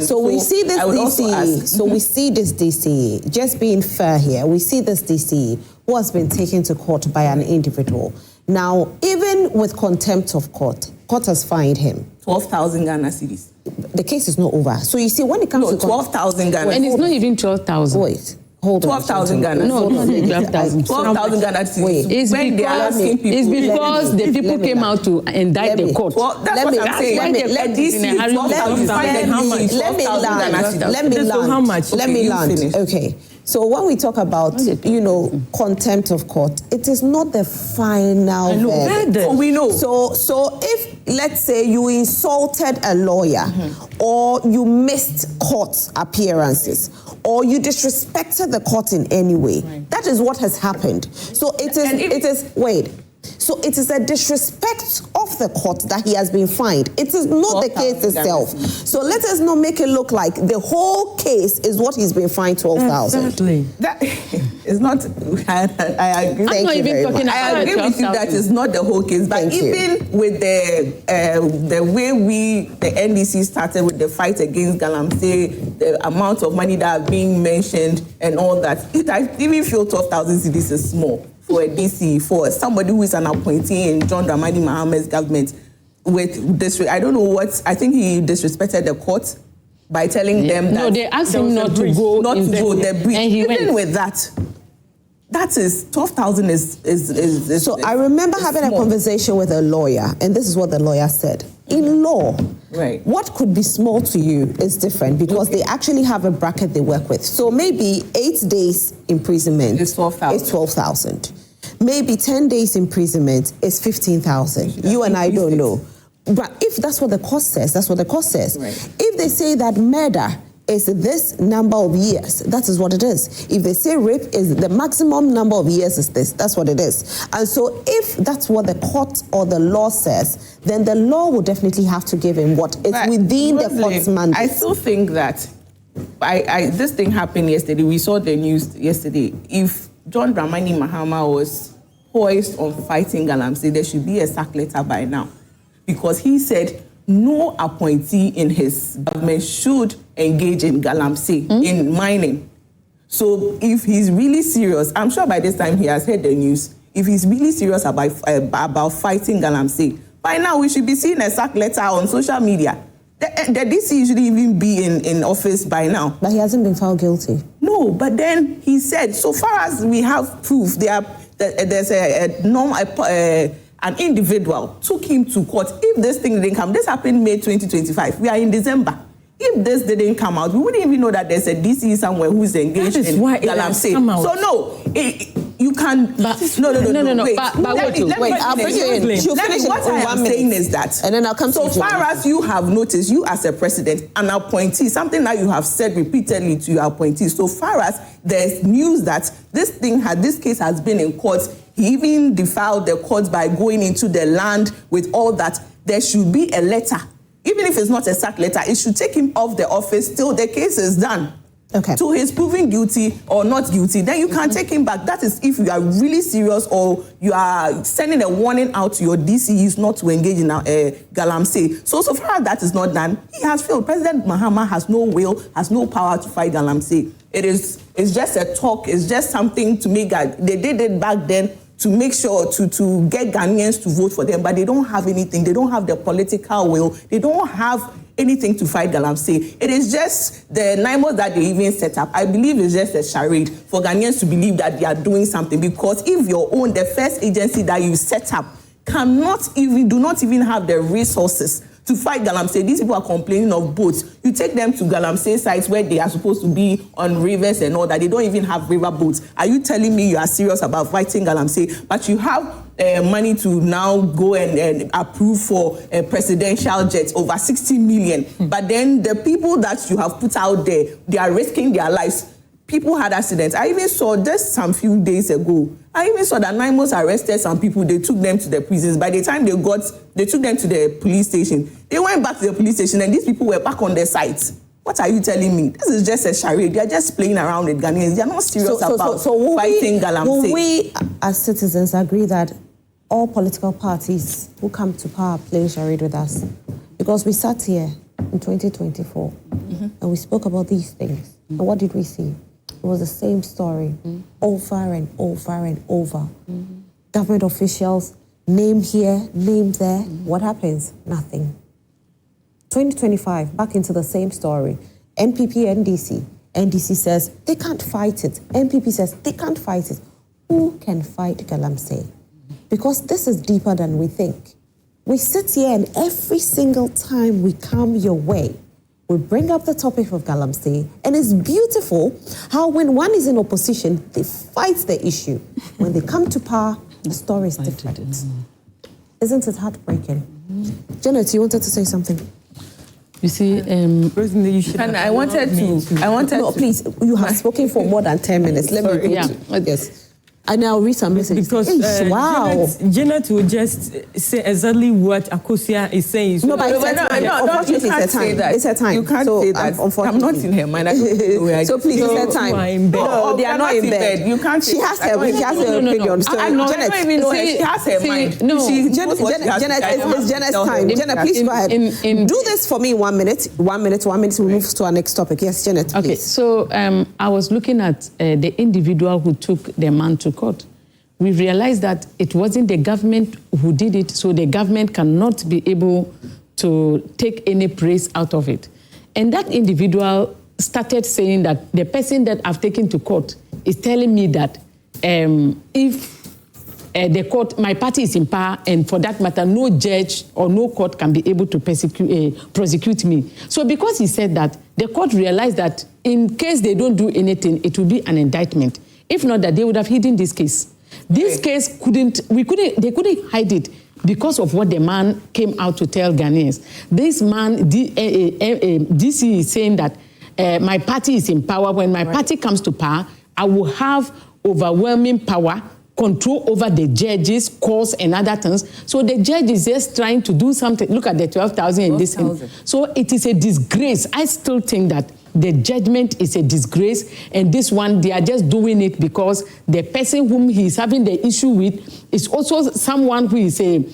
So we see this DCE. So we see this DCE. Just being fair here, we see this DCE who has been taken to court by an individual. Now, even with contempt of court has fined him 12,000 Ghana cedis. The case is not over. So you see, when it comes to 12,000 Ghana, and it's not even 12,000. Wait. Hold on. 12,000 Ghana. No, 12,000. 12,000 Ghana cedis. It's because the people came out to indict the court. Well, that's what I'm saying. Let me land. Okay. So when we talk about, contempt of court, it is not the final verdict. Oh, we know. So if, let's say, you insulted a lawyer, or you missed court appearances, or you disrespected the court in any way, that is what has happened. So it is a disrespect of the court that he has been fined. It is not the case itself. So let us not make it look like the whole case is what he's been fined 12,000. Exactly. That is not. I agree. Thank you very much. I agree with you that is not the whole case. But even with the way the NDC started with the fight against Galamsey, the amount of money that are being mentioned and all that, I even feel 12,000 cedis is small for a DC, for somebody who is an appointee in John Dramani Mahamad's government. With this, I don't know what, I think he disrespected the court by telling them that. No, they asked him not to go the breach. And he even with that is 12,000 is. So I remember having a conversation with a lawyer, and this is what the lawyer said. In law, what could be small to you is different, because they actually have a bracket they work with. So maybe 8 days imprisonment is 12,000. Maybe 10 days imprisonment is 15,000. You and I don't know. But if that's what the court says, that's what the court says. If they say that murder is this number of years, that is what it is. If they say rape is the maximum number of years is this, that's what it is. And so if that's what the court or the law says, then the law will definitely have to give him what is within the court's mandate. I still think that this thing happened yesterday. We saw the news yesterday. If John Dramani Mahama was poised on fighting Galamsey, there should be a sack letter by now. Because he said no appointee in his government should engage in Galamsey, in mining. So if he's really serious, I'm sure by this time he has heard the news, if he's really serious about fighting Galamsey, by now we should be seeing a sack letter on social media. The DC should even be in office by now. But he hasn't been found guilty. No, but then he said, so far as we have proof, there's an individual took him to court. If this thing didn't come, this happened May 2025. We are in December. If this didn't come out, we wouldn't even know that there's a DC somewhere who's engaged in Galamsey. So no, you can. But, no. Wait, I'll bring you in. She'll finish what I am saying is that, and then I'll come to you. So far as you have noticed, you as a president, an appointee, something that you have said repeatedly to your appointees, so far as there's news that this case has been in court, he even defiled the courts by going into the land with all that, there should be a letter. Even if it's not a sack letter, it should take him off the office till the case is done. Okay. So he's proven guilty or not guilty, then you can take him back. That is if you are really serious or you are sending a warning out to your DCEs not to engage in galamsey. So far as that is not done, he has failed. President Mahama has no will, has no power to fight galamsey. It's just a talk. It's just something to make. They did it back then to make sure to get Ghanaians to vote for them, but they don't have anything. They don't have the political will. They don't have anything to fight galamsey. It is just the NIMOs that they even set up. I believe it's just a charade for Ghanaians to believe that they are doing something, because if your own, the first agency that you set up, do not even have the resources to fight galamsey. These people are complaining of boats. You take them to galamsey sites where they are supposed to be on rivers and all that. They don't even have river boats. Are you telling me you are serious about fighting galamsey, but you have money to now go and approve for presidential jets, over 60 million. But then the people that you have put out there, they are risking their lives. People had accidents. I even saw just some few days ago, I even saw that NIMOs arrested some people. They took them to the prisons. By the time they took them to the police station, they went back to the police station and these people were back on their sites. What are you telling me? This is just a charade. They are just playing around with Ghanaians. They are not serious about fighting galamsey. Will we, as citizens, agree that all political parties who come to power play charade with us? Because we sat here in 2024 and we spoke about these things. And what did we see? It was the same story over and over and over. Government officials, name here, name there. What happens? Nothing. 2025, back into the same story. NPP, NDC. NDC says they can't fight it. NPP says they can't fight it. Who can fight galamsey? Because this is deeper than we think. We sit here and every single time we come your way, we bring up the topic of galamsey, and it's beautiful how when one is in opposition, they fight the issue. When they come to power, the story is different. Isn't it heartbreaking? Janet, you wanted to say something? You see, Personally, you should. And I wanted No, please, you have spoken for more than 10 minutes. Let me go to, yes. And I'll read some messages. Because wow. Janet will just say exactly what Akosia is saying. No, but unfortunately, it's her time. It's her time. You can't say that. I'm not in her mind. So please, it's her time. No, they are not in bed. You can't. She has her opinion. So I don't even know her. She has her mind. No, Janet, it's Janet's time. Janet, please go ahead. Do this for me in 1 minute. 1 minute. We'll move to our next topic. Yes, Janet, please. Okay, so I was looking at the individual who took the man to court. We realized that it wasn't the government who did it, so the government cannot be able to take any praise out of it. And that individual started saying that the person that I've taken to court is telling me that if the court, my party is in power, and for that matter, no judge or no court can be able to prosecute me. So because he said that, the court realized that in case they don't do anything, it will be an indictment. If not, that they would have hidden this case. This case they couldn't hide it because of what the man came out to tell Ghanaians. This man, DC is saying that my party is in power. When my party comes to power, I will have overwhelming power, control over the judges, courts, and other things. So the judge is just trying to do something. Look at the 12,000 in this. So it is a disgrace. I still think that the judgment is a disgrace, and this one, they are just doing it because the person whom he is having the issue with is also someone who is a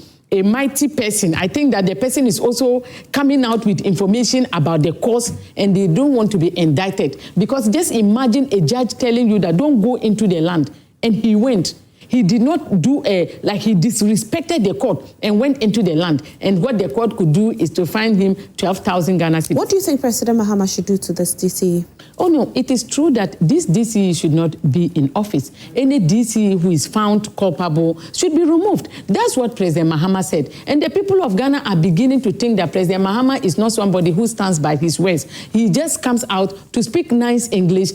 mighty person. I think that the person is also coming out with information about the cause, and they don't want to be indicted. Because just imagine a judge telling you that don't go into the land, and he went. He did not do like he disrespected the court and went into the land. And what the court could do is to fine him 12,000 Ghana cedis. What do you think President Mahama should do to this DCE? Oh no, it is true that this DCE should not be in office. Any DCE who is found culpable should be removed. That's what President Mahama said. And the people of Ghana are beginning to think that President Mahama is not somebody who stands by his words. He just comes out to speak nice English,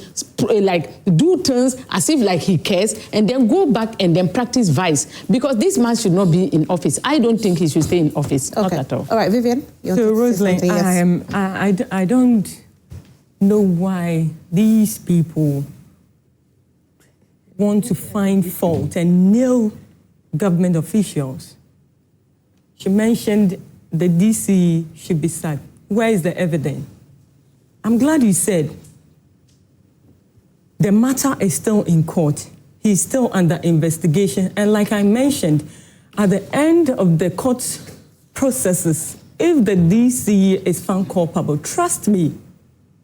like do turns as if like he cares, and then go back and then practice vice. Because this man should not be in office. I don't think he should stay in office. Okay. Not at all. All right, Vivian. So, Rosalind, yes. I don't know why these people want to find fault and nail government officials. She mentioned the DC should be sacked. Where is the evidence? I'm glad you said the matter is still in court. He's still under investigation. And like I mentioned, at the end of the court processes, if the DC is found culpable, trust me,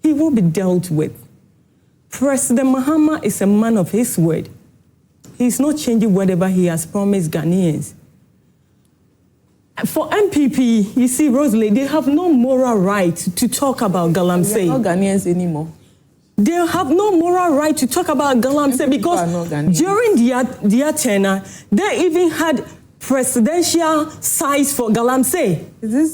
he will be dealt with. President Mahama is a man of his word. He's not changing whatever he has promised Ghanaians. For MPP, you see, Rosalie, they have no moral right to talk about Galamsey. They're not Ghanaians anymore. They have no moral right to talk about Galamsey because during their tenure, they even had presidential size for Galamsey.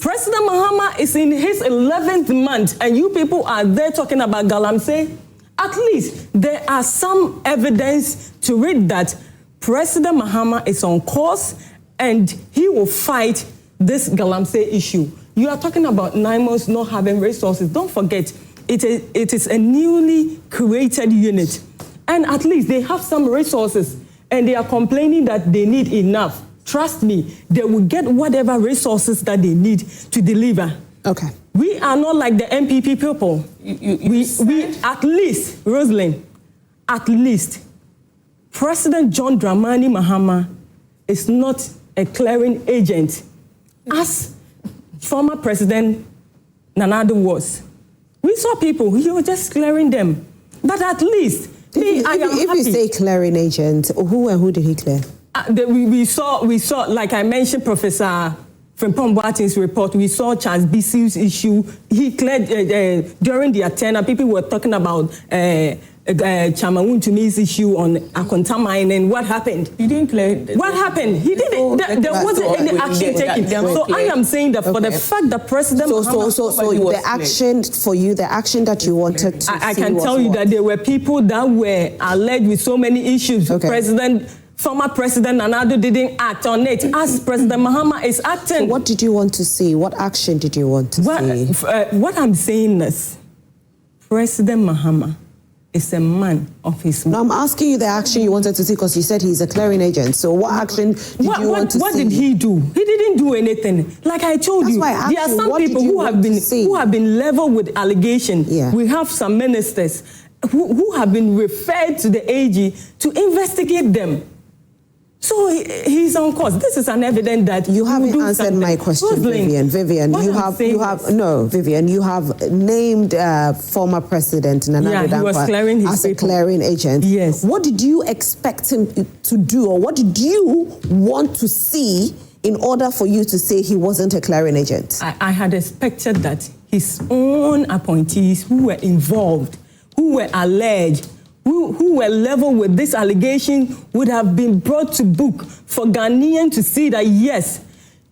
President Mahama is in his 11th month, and you people are there talking about Galamsey. At least there are some evidence to read that President Mahama is on course and he will fight this Galamsey issue. You are talking about 9 months not having resources. Don't forget, it is a newly created unit. And at least they have some resources and they are complaining that they need enough. Trust me, they will get whatever resources that they need to deliver. Okay. We are not like the MPP people. We at least, Rosalind, at least, President John Dramani Mahama is not a clearing agent, as former President Nana Addo was. We saw people, he was just clearing them. But at least, if you say clearing agent, who and who did he clear? We saw, like I mentioned, Professor Frimpong Boateng's report, we saw Charles Bisiu's issue. He cleared, during the tenure, people were talking about Chamawu Ntumi's issue on Akonta mine, and what happened? He didn't clear. What happened? He didn't. There wasn't any action taken. So I am saying that for the fact that President Mahama, so the action for you, the action that you wanted to I can tell you that there were people that were alleged with so many issues. Okay. Former President Nana Addo didn't act on it, as President Mahama is acting. So what did you want to see? What action did you want to see? What I'm saying is, President Mahama is a man of his word. No, I'm asking you the action you wanted to see because you said he's a clearing agent. So what action did you want to see? What did he do? He didn't do anything. Like I told you, there are some people who have been leveled with allegation. Yeah. We have some ministers who have been referred to the AG to investigate them. So he's on course. This is an evidence that you haven't answered my question, Vivian. Vivian, you have named former President Nana Addo Dankwa as a clearing agent. Yes. What did you expect him to do, or what did you want to see in order for you to say he wasn't a clearing agent? I had expected that his own appointees who were involved, who were alleged, who were leveled with this allegation would have been brought to book for Ghanaian to see that, yes,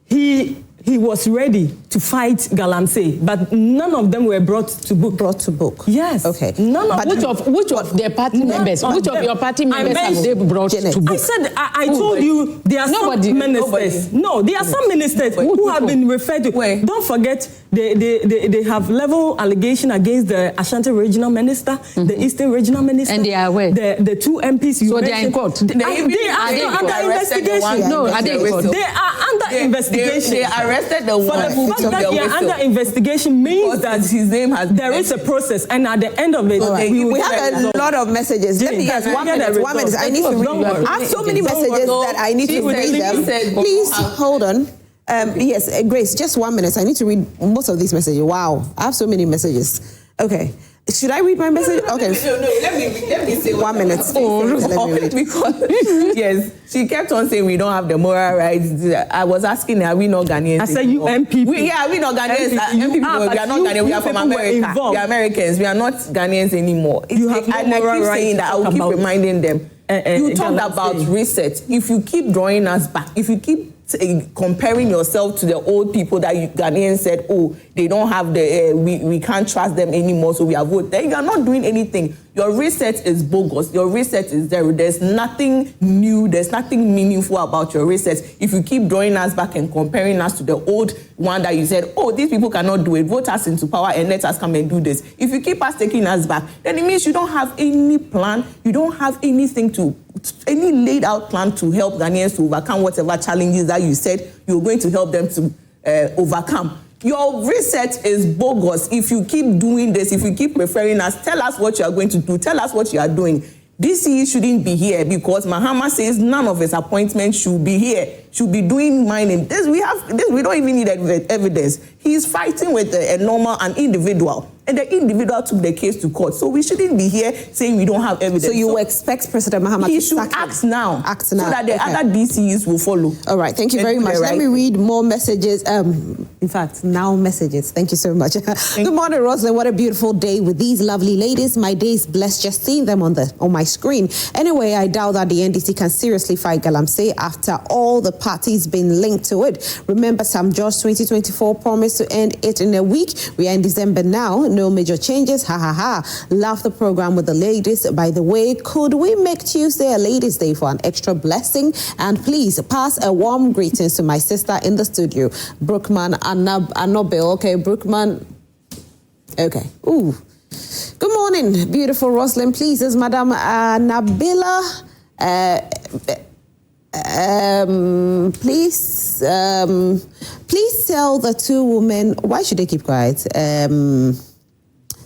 he was ready to fight Galamsey, but none of them were brought to book. Brought to book. Yes. Okay. Which of their party members? Which of your party members have they brought to book? I said, I told you there are some ministers. No, there are some ministers who have been referred to. Don't forget, they have level allegation against the Ashanti regional minister, the Eastern regional minister, and they are where? The two MPs. So they are in court. They are under investigation. No, are they in court? They are under investigation. They arrested the one. For the fact that they are under investigation means that his name has there is a process, and at the end of it, we have a lot of messages. Let me guess, 1 minute. I need to read. I have so many messages that I need to read them. Please hold on. Yes, Grace, just 1 minute. I need to read most of these messages. Wow, I have so many messages. Okay. Should I read my message? Okay. No, let me say 1 minute. Let me read. Because, yes, she kept on saying we don't have the moral rights. I was asking her, are we not Ghanaians? I said you MPP. We are not Ghanaians. MPP. We are not Ghanaians. We are from America. We are Americans. We are not Ghanaians anymore. You have no and I moral keep right saying that. I will keep reminding them. You talked about reset. If you keep drawing us back, if you keep comparing yourself to the old people that Ghanaians said, oh, they don't have the, we can't trust them anymore, so we are voting. Then you are not doing anything. Your reset is bogus. Your reset is there. There's nothing new. There's nothing meaningful about your reset. If you keep drawing us back and comparing us to the old one that you said, oh, these people cannot do it, vote us into power and let us come and do this. If you keep us taking us back, then it means you don't have any plan. You don't have anything any laid out plan to help Ghanaians to overcome whatever challenges that you said you're going to help them to overcome. Your reset is bogus. If you keep doing this, if you keep referring us, tell us what you are going to do. Tell us what you are doing. DCE shouldn't be here because Mahama says none of his appointments should be here, should be doing mining. We don't even need evidence. He's fighting with an individual. And the individual took the case to court. So we shouldn't be here saying we don't have evidence. So you expect President Mahama to should act now. Act now. So that the other DCEs will follow. All right. Thank you very much. Let me read more messages. In fact, now messages. Thank you so much. Good morning, Rosalind. What a beautiful day with these lovely ladies. My day is blessed just seeing them on my screen. Anyway, I doubt that the NDC can seriously fight Galamsey after all the parties been linked to it. Remember, Sam George 2024 promised to end it in a week. We are in December now. No major changes. Ha ha ha. Love the program with the ladies. By the way, could we make Tuesday a ladies' day for an extra blessing? And please pass a warm greetings to my sister in the studio, Brookman Anobel. Okay, Brookman. Okay. Ooh. Good morning, beautiful Rosalind. Please, is Madam Nabila. Please tell the two women. Why should they keep quiet?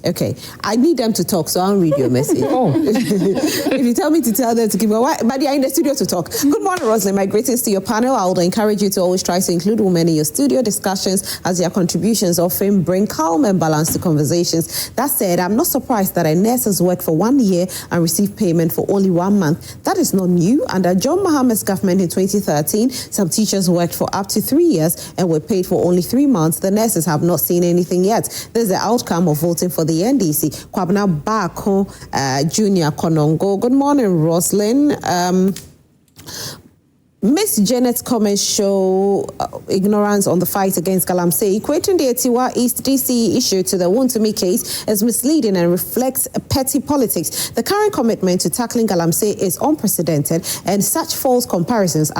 Okay, I need them to talk, so I'll read your message. If you tell me to tell them to keep quiet, but they are in the studio to talk. Good morning, Rosalind. My greetings to your panel. I would encourage you to always try to include women in your studio discussions, as their contributions often bring calm and balance to conversations. That said, I'm not surprised that a nurse has worked for 1 year and received payment for only 1 month. That is not new. Under John Mahama's government in 2013, some teachers worked for up to 3 years and were paid for only 3 months. The nurses have not seen anything yet. This is the outcome of voting for the NDC. Kwabna Bako Junior Konongo. Good morning, Rosalind. Miss Janet's comments show ignorance on the fight against Galamsey. Equating the Etiwa East DC issue to the Wontumi case is misleading and reflects petty politics. The current commitment to tackling Galamsey is unprecedented, and such false comparisons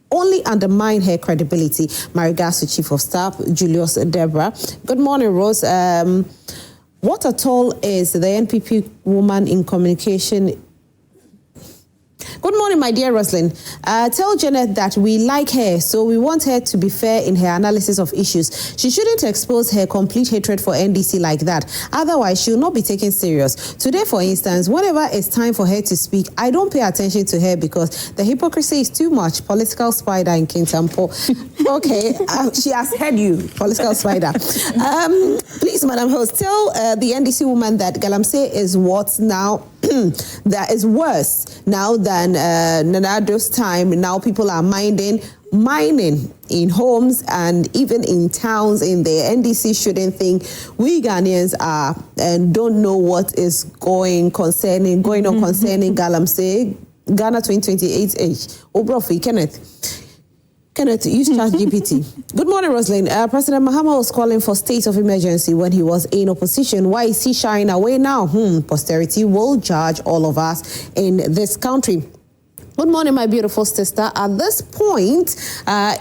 only undermine her credibility. My regards to Chief of Staff Julius Deborah. Good morning, Rose. What at all is the NPP woman in communication? Good morning, my dear Rosalind. Tell Janet that we like her, so we want her to be fair in her analysis of issues. She shouldn't expose her complete hatred for NDC like that. Otherwise, she'll not be taken serious. Today, for instance, whenever it's time for her to speak, I don't pay attention to her because the hypocrisy is too much. Political spider in Kintampo. Okay, she has heard you, political spider. Please, Madam Host, tell the NDC woman that Galamsey is what now? That is worse now than Nanado's time. Now people are mining in homes and even in towns in the NDC shouldn't think we Ghanaians are and don't know what is going on concerning Galamsey. Ghana 2028 age. Obrofi, Kenneth, use ChatGPT. Good morning, Rosalind. President Mahama was calling for state of emergency when he was in opposition. Why is he shying away now? Posterity will judge all of us in this country. Good morning, my beautiful sister. At this point,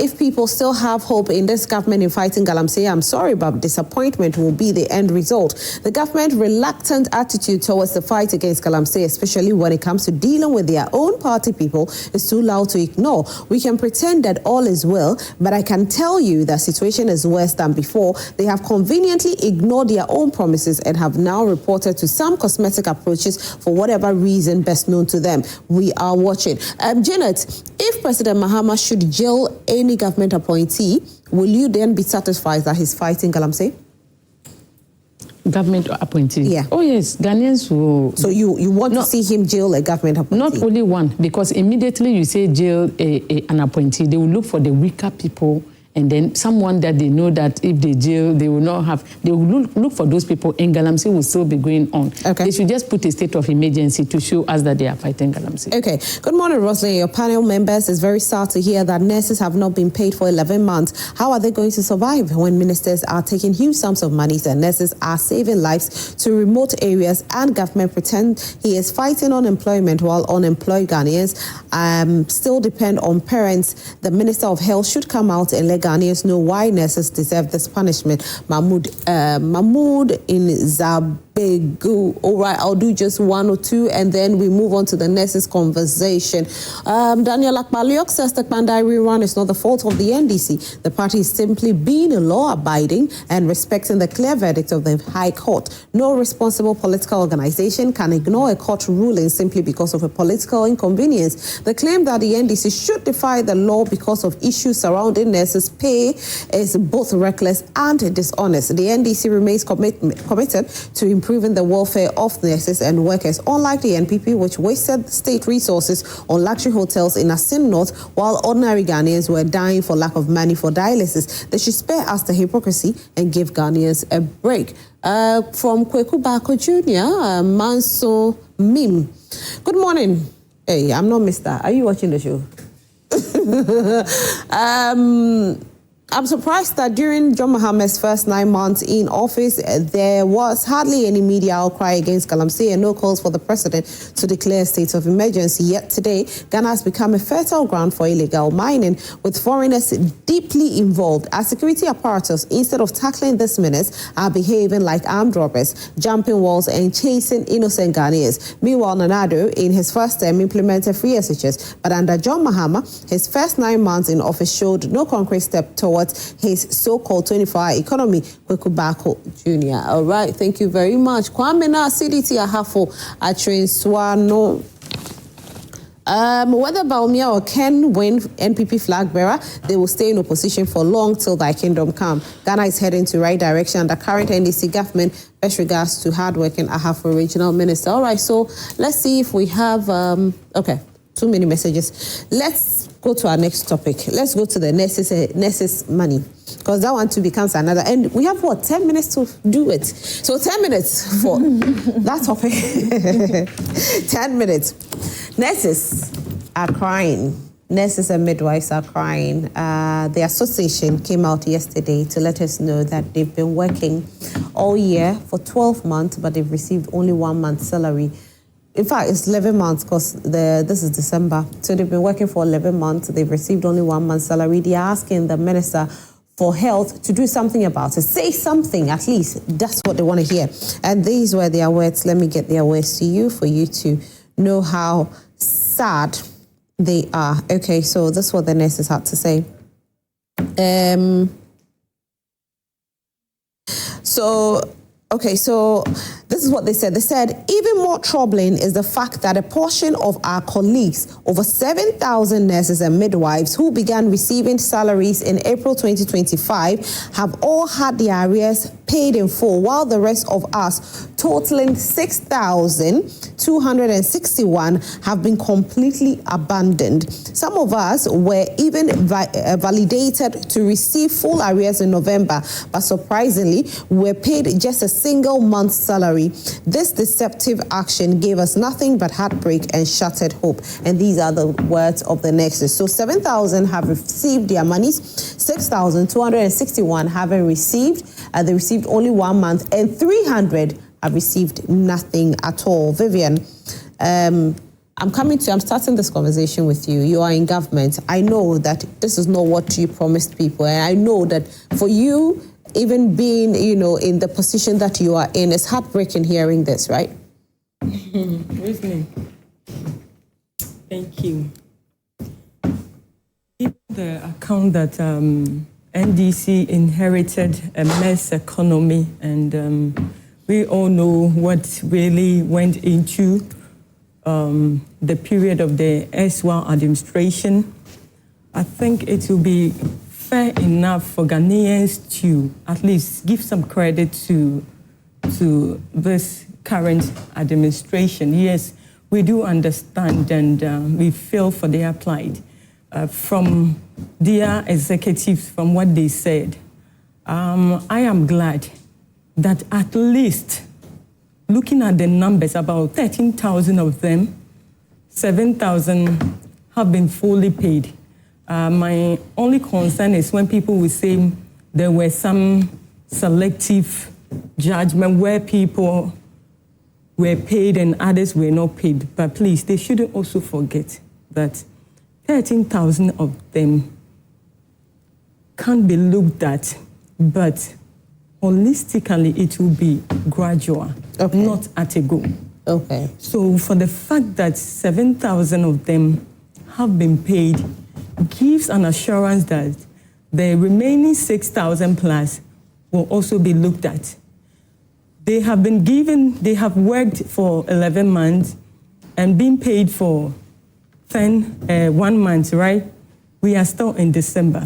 if people still have hope in this government in fighting Galamsey, I'm sorry, but disappointment will be the end result. The government's reluctant attitude towards the fight against Galamsey, especially when it comes to dealing with their own party people, is too loud to ignore. We can pretend that all is well, but I can tell you that situation is worse than before. They have conveniently ignored their own promises and have now reported to some cosmetic approaches for whatever reason best known to them. We are watching. Janet, if President Mahama should jail any government appointee, will you then be satisfied that he's fighting Galamsey? government appointee. Yeah. Oh yes, Ghanaians will. So you want to see him jail a government appointee? Not only one, because immediately you say jail an appointee, they will look for the weaker people, and then someone that they know that if they jail, they will not have, they will look for those people, and Galamsey will still be going on. Okay. They should just put a state of emergency to show us that they are fighting Galamsey. Okay. Good morning, Roslyn. Your panel members. It's very sad to hear that nurses have not been paid for 11 months. How are they going to survive when ministers are taking huge sums of money and nurses are saving lives to remote areas and government pretend he is fighting unemployment while unemployed Ghanaians still depend on parents? The Minister of Health should come out and let Ghanaians know why nurses deserve this punishment. Mahmoud in Zabegu. All right, I'll do just one or two and then we move on to the nurses conversation. Daniel Akbaliok says the Kpandai rerun is not the fault of the NDC. The party is simply being law-abiding and respecting the clear verdict of the High Court. No responsible political organization can ignore a court ruling simply because of a political inconvenience. The claim that the NDC should defy the law because of issues surrounding nurses' pay is both reckless and dishonest. The NDC remains committed to improving the welfare of nurses and workers, unlike the NPP, which wasted state resources on luxury hotels in Asin North, while ordinary Ghanaians were dying for lack of money for dialysis. They should spare us the hypocrisy and give Ghanaians a break. From Kweku Bako Jr., Manso Mim. Good morning. Hey, I'm not Mr. Are you watching the show? I'm surprised that during John Mohammed's first 9 months in office, there was hardly any media outcry against Galamsey and no calls for the president to declare a state of emergency. Yet today, Ghana has become a fertile ground for illegal mining, with foreigners deeply involved. Our security apparatus, instead of tackling this menace, are behaving like armed robbers, jumping walls and chasing innocent Ghanaians. Meanwhile, Nanado, in his first term, implemented free SHS, but under John Mahama, his first 9 months in office showed no concrete step towards his so-called 24-hour economy. Kweku Bako Jr. All right, thank you very much. Kwame na CDT Ahafo Atrin Swano. Whether Baumia or Ken win NPP flag bearer, they will stay in opposition for long till thy kingdom come. Ghana is heading to right direction under current NDC government. Best regards to hardworking Ahafo regional minister. All right, so let's see if we have, okay, too many messages. Let's go to our next topic. Let's go to the nurses money, because that one too becomes another. And we have, what, 10 minutes to do it. So 10 minutes for that topic. 10 minutes. Nurses are crying. Nurses and midwives are crying. The association came out yesterday to let us know that they've been working all year for 12 months, but they've received only 1 month's salary. In fact, it's 11 months because this is December. So they've been working for 11 months. They've received only 1 month's salary. They are asking the Minister for Health to do something about it. Say something, at least. That's what they want to hear. And these were their words. Let me get their words to you for you to know how sad they are. Okay, so this is what the nurses had to say. So this is what they said. They said, even more troubling is the fact that a portion of our colleagues, over 7,000 nurses and midwives who began receiving salaries in April 2025, have all had their arrears paid in full, while the rest of us, totaling 6,261, have been completely abandoned. Some of us were even validated to receive full arrears in November, but surprisingly, we were paid just a single month's salary. This deceptive action gave us nothing but heartbreak and shattered hope. And these are the words of the nurses. So 7,000 have received their monies, 6,261 haven't received. They received only 1 month, and 300 have received nothing at all. Vivian, I'm starting this conversation with you. You are in government. I know that this is not what you promised people. And I know that for you, even being, in the position that you are in, it's heartbreaking hearing this, right? Listening. Thank you. In the account that NDC inherited a mess economy, and we all know what really went into the period of the S1 administration. I think it will be fair enough for Ghanaians to at least give some credit to to this current administration. Yes, we do understand and we feel for their plight. From their executives, from what they said, I am glad that at least, looking at the numbers, about 13,000 of them, 7,000 have been fully paid. My only concern is when people will say there were some selective judgment where people were paid and others were not paid. But please, they shouldn't also forget that 13,000 of them can't be looked at, but holistically it will be gradual, not at a go. Okay. So for the fact that 7,000 of them have been paid gives an assurance that the remaining 6,000 plus will also be looked at. They have been given, they have worked for 11 months and been paid for 1 month, right? We are still in December.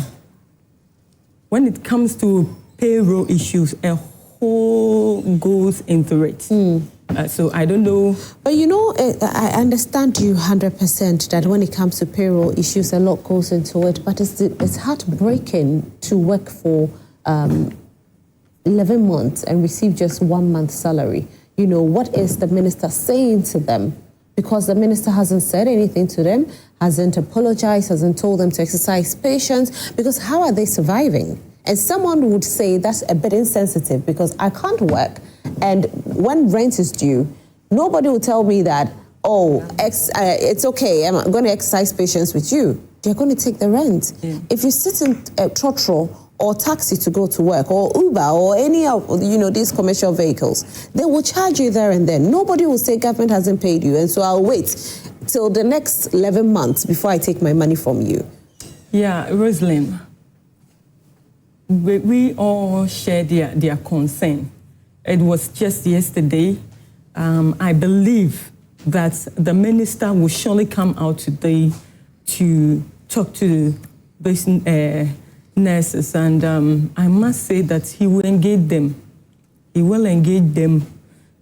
When it comes to payroll issues, a whole goes into it. So I don't know. But you know, I understand you 100% that when it comes to payroll issues, a lot goes into it. But it's heartbreaking to work for 11 months and receive just 1 month's salary. You know, what is the minister saying to them? Because the minister hasn't said anything to them, hasn't apologized, hasn't told them to exercise patience. Because how are they surviving? And someone would say that's a bit insensitive because I can't work. And when rent is due, nobody will tell me that, it's okay, I'm going to exercise patience with you. They're going to take the rent. Yeah. If you sit in a trotro or taxi to go to work or Uber or any of, these commercial vehicles, they will charge you there and then. Nobody will say government hasn't paid you, and so I'll wait till the next 11 months before I take my money from you. Yeah, Rosalind, we all share their concern. It was just yesterday. I believe that the minister will surely come out today to talk to these nurses, and I must say that he will engage them. He will engage them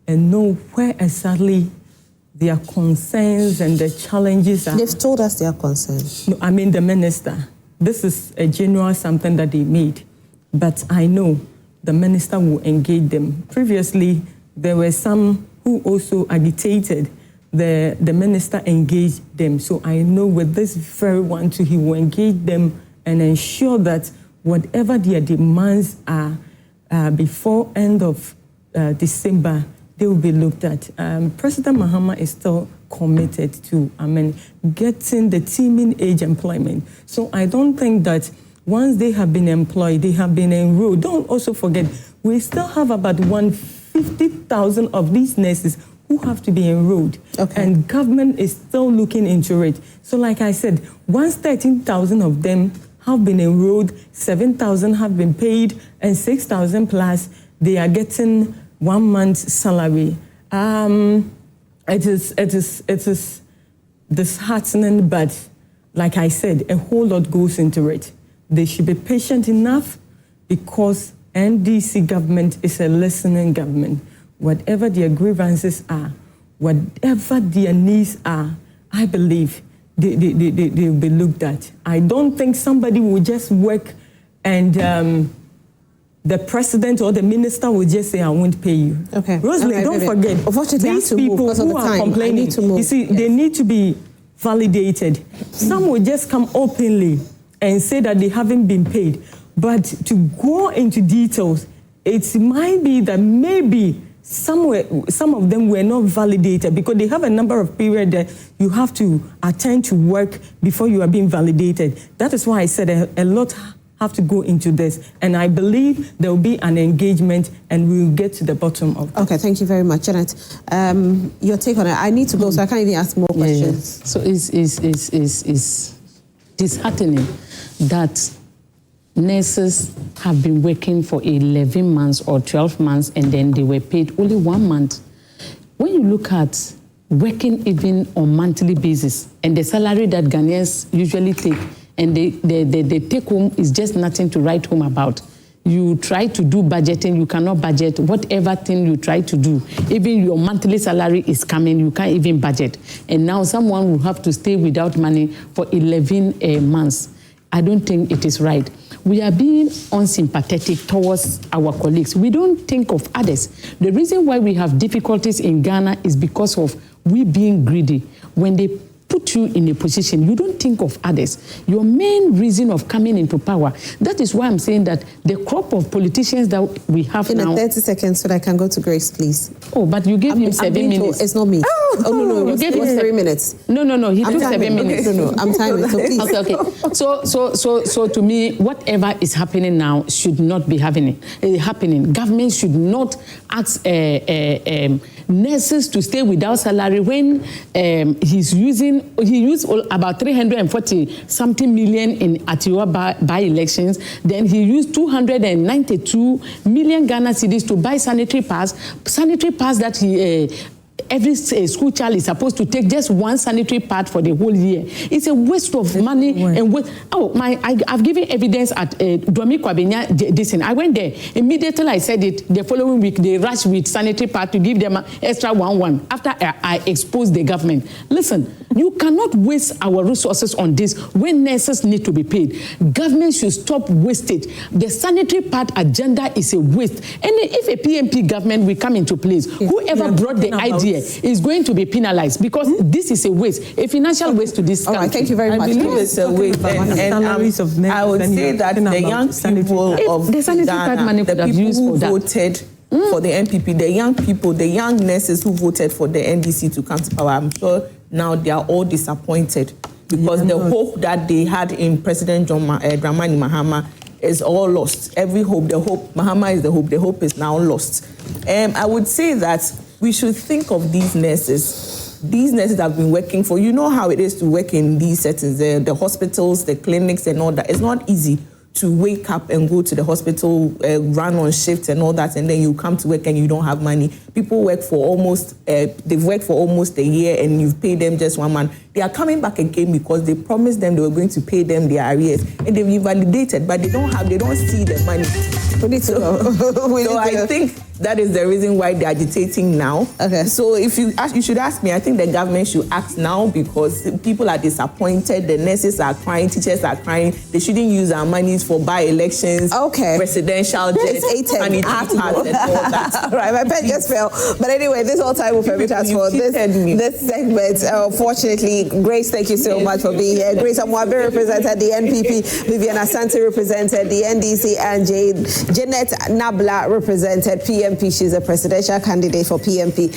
and know where exactly their concerns and the challenges are. They've told us their concerns. No, I mean the minister. This is a general something that they made, but I know the minister will engage them. Previously, there were some who also agitated. The minister engaged them. So I know with this very one too, he will engage them and ensure that whatever their demands are before end of December, they will be looked at. President Mahama is still committed to getting the teaming age employment. So I don't think that once they have been employed, they have been enrolled. Don't also forget, we still have about 150,000 of these nurses who have to be enrolled. Okay. And government is still looking into it. So like I said, once 13,000 of them have been enrolled, 7,000 have been paid, and 6,000 plus, they are getting 1 month's salary. It is disheartening, but like I said, a whole lot goes into it. They should be patient enough because NDC government is a listening government. Whatever their grievances are, whatever their needs are, I believe they will be looked at. I don't think somebody will just work and the president or the minister will just say, I won't pay you. Okay. Rosalie, don't forget, these people who are complaining, you see, they need to be validated. Some will just come openly and say that they haven't been paid. But to go into details, it might be that maybe some of them were not validated because they have a number of periods that you have to attend to work before you are being validated. That is why I said a lot have to go into this. And I believe there will be an engagement and we will get to the bottom of it. Okay, thank you very much. Janet, your take on it. I need to go, so I can't even ask more questions. Yeah. So it's disheartening that nurses have been working for 11 months or 12 months and then they were paid only 1 month. When you look at working even on monthly basis and the salary that Ghanaians usually take and they take home is just nothing to write home about, you try to do budgeting, you cannot budget. Whatever thing you try to do, even your monthly salary is coming, you can't even budget. And now someone will have to stay without money for 11 months. I don't think it is right. We are being unsympathetic towards our colleagues. We don't think of others. The reason why we have difficulties in Ghana is because of we being greedy. When they put you in a position, you don't think of others. Your main reason of coming into power, that is why I'm saying that the crop of politicians that we have now... In 30 seconds so that I can go to Grace, please. Oh, but you gave him 7 minutes. It's not me. Oh, no, it was 3 minutes. No, he took 7 minutes. No, I'm timing, so please. Okay. So to me, whatever is happening now should not be happening. Government should not ask nurses to stay without salary when he used about 340 something million in Atiwa by elections. Then he used 292 million Ghana cedis to buy sanitary pads that he every school child is supposed to take just one sanitary pad for the whole year. It's a waste of money and waste. I've given evidence at Duami Kwabenya Dissing. I went there. Immediately I said it, the following week they rushed with sanitary pad to give them an extra 1 after I exposed the government. Listen, you cannot waste our resources on this when nurses need to be paid. Government should stop wastage. The sanitary pad agenda is a waste. And if a PMP government will come into place, whoever brought the idea is going to be penalized because this is a waste, a financial waste to this country. All right, thank you very much. I believe it's a waste. And I would say that the young people of Ghana, the people who voted for the NPP, the young people, the young nurses who voted for the NDC to come to power, I'm sure now they are all disappointed because the hope that they had in President Dramani Mahama is all lost. Every hope, Mahama is the hope is now lost. I would say that we should think of these nurses. These nurses have been working for, you know how it is to work in these settings, the hospitals, the clinics and all that. It's not easy to wake up and go to the hospital, run on shifts and all that, and then you come to work and you don't have money. People work for they've worked for almost a year and you've paid them just 1 month. They are coming back again because they promised them they were going to pay them their arrears and they've invalidated, but they don't see the money. So I think that is the reason why they're agitating now. Okay. So if you should ask me, I think the government should act now because people are disappointed, the nurses are crying, teachers are crying. They shouldn't use our monies for by-elections, presidential jets, sanitary pads and all that. All right, my pen just fell. But anyway, this all time will permit us for this segment. Unfortunately, Grace, thank you so much for being here. Grace Amwabe represented the NPP, Vivian Asante represented the NDC, and Janet Nabla represented PMP. She's a presidential candidate for PMP.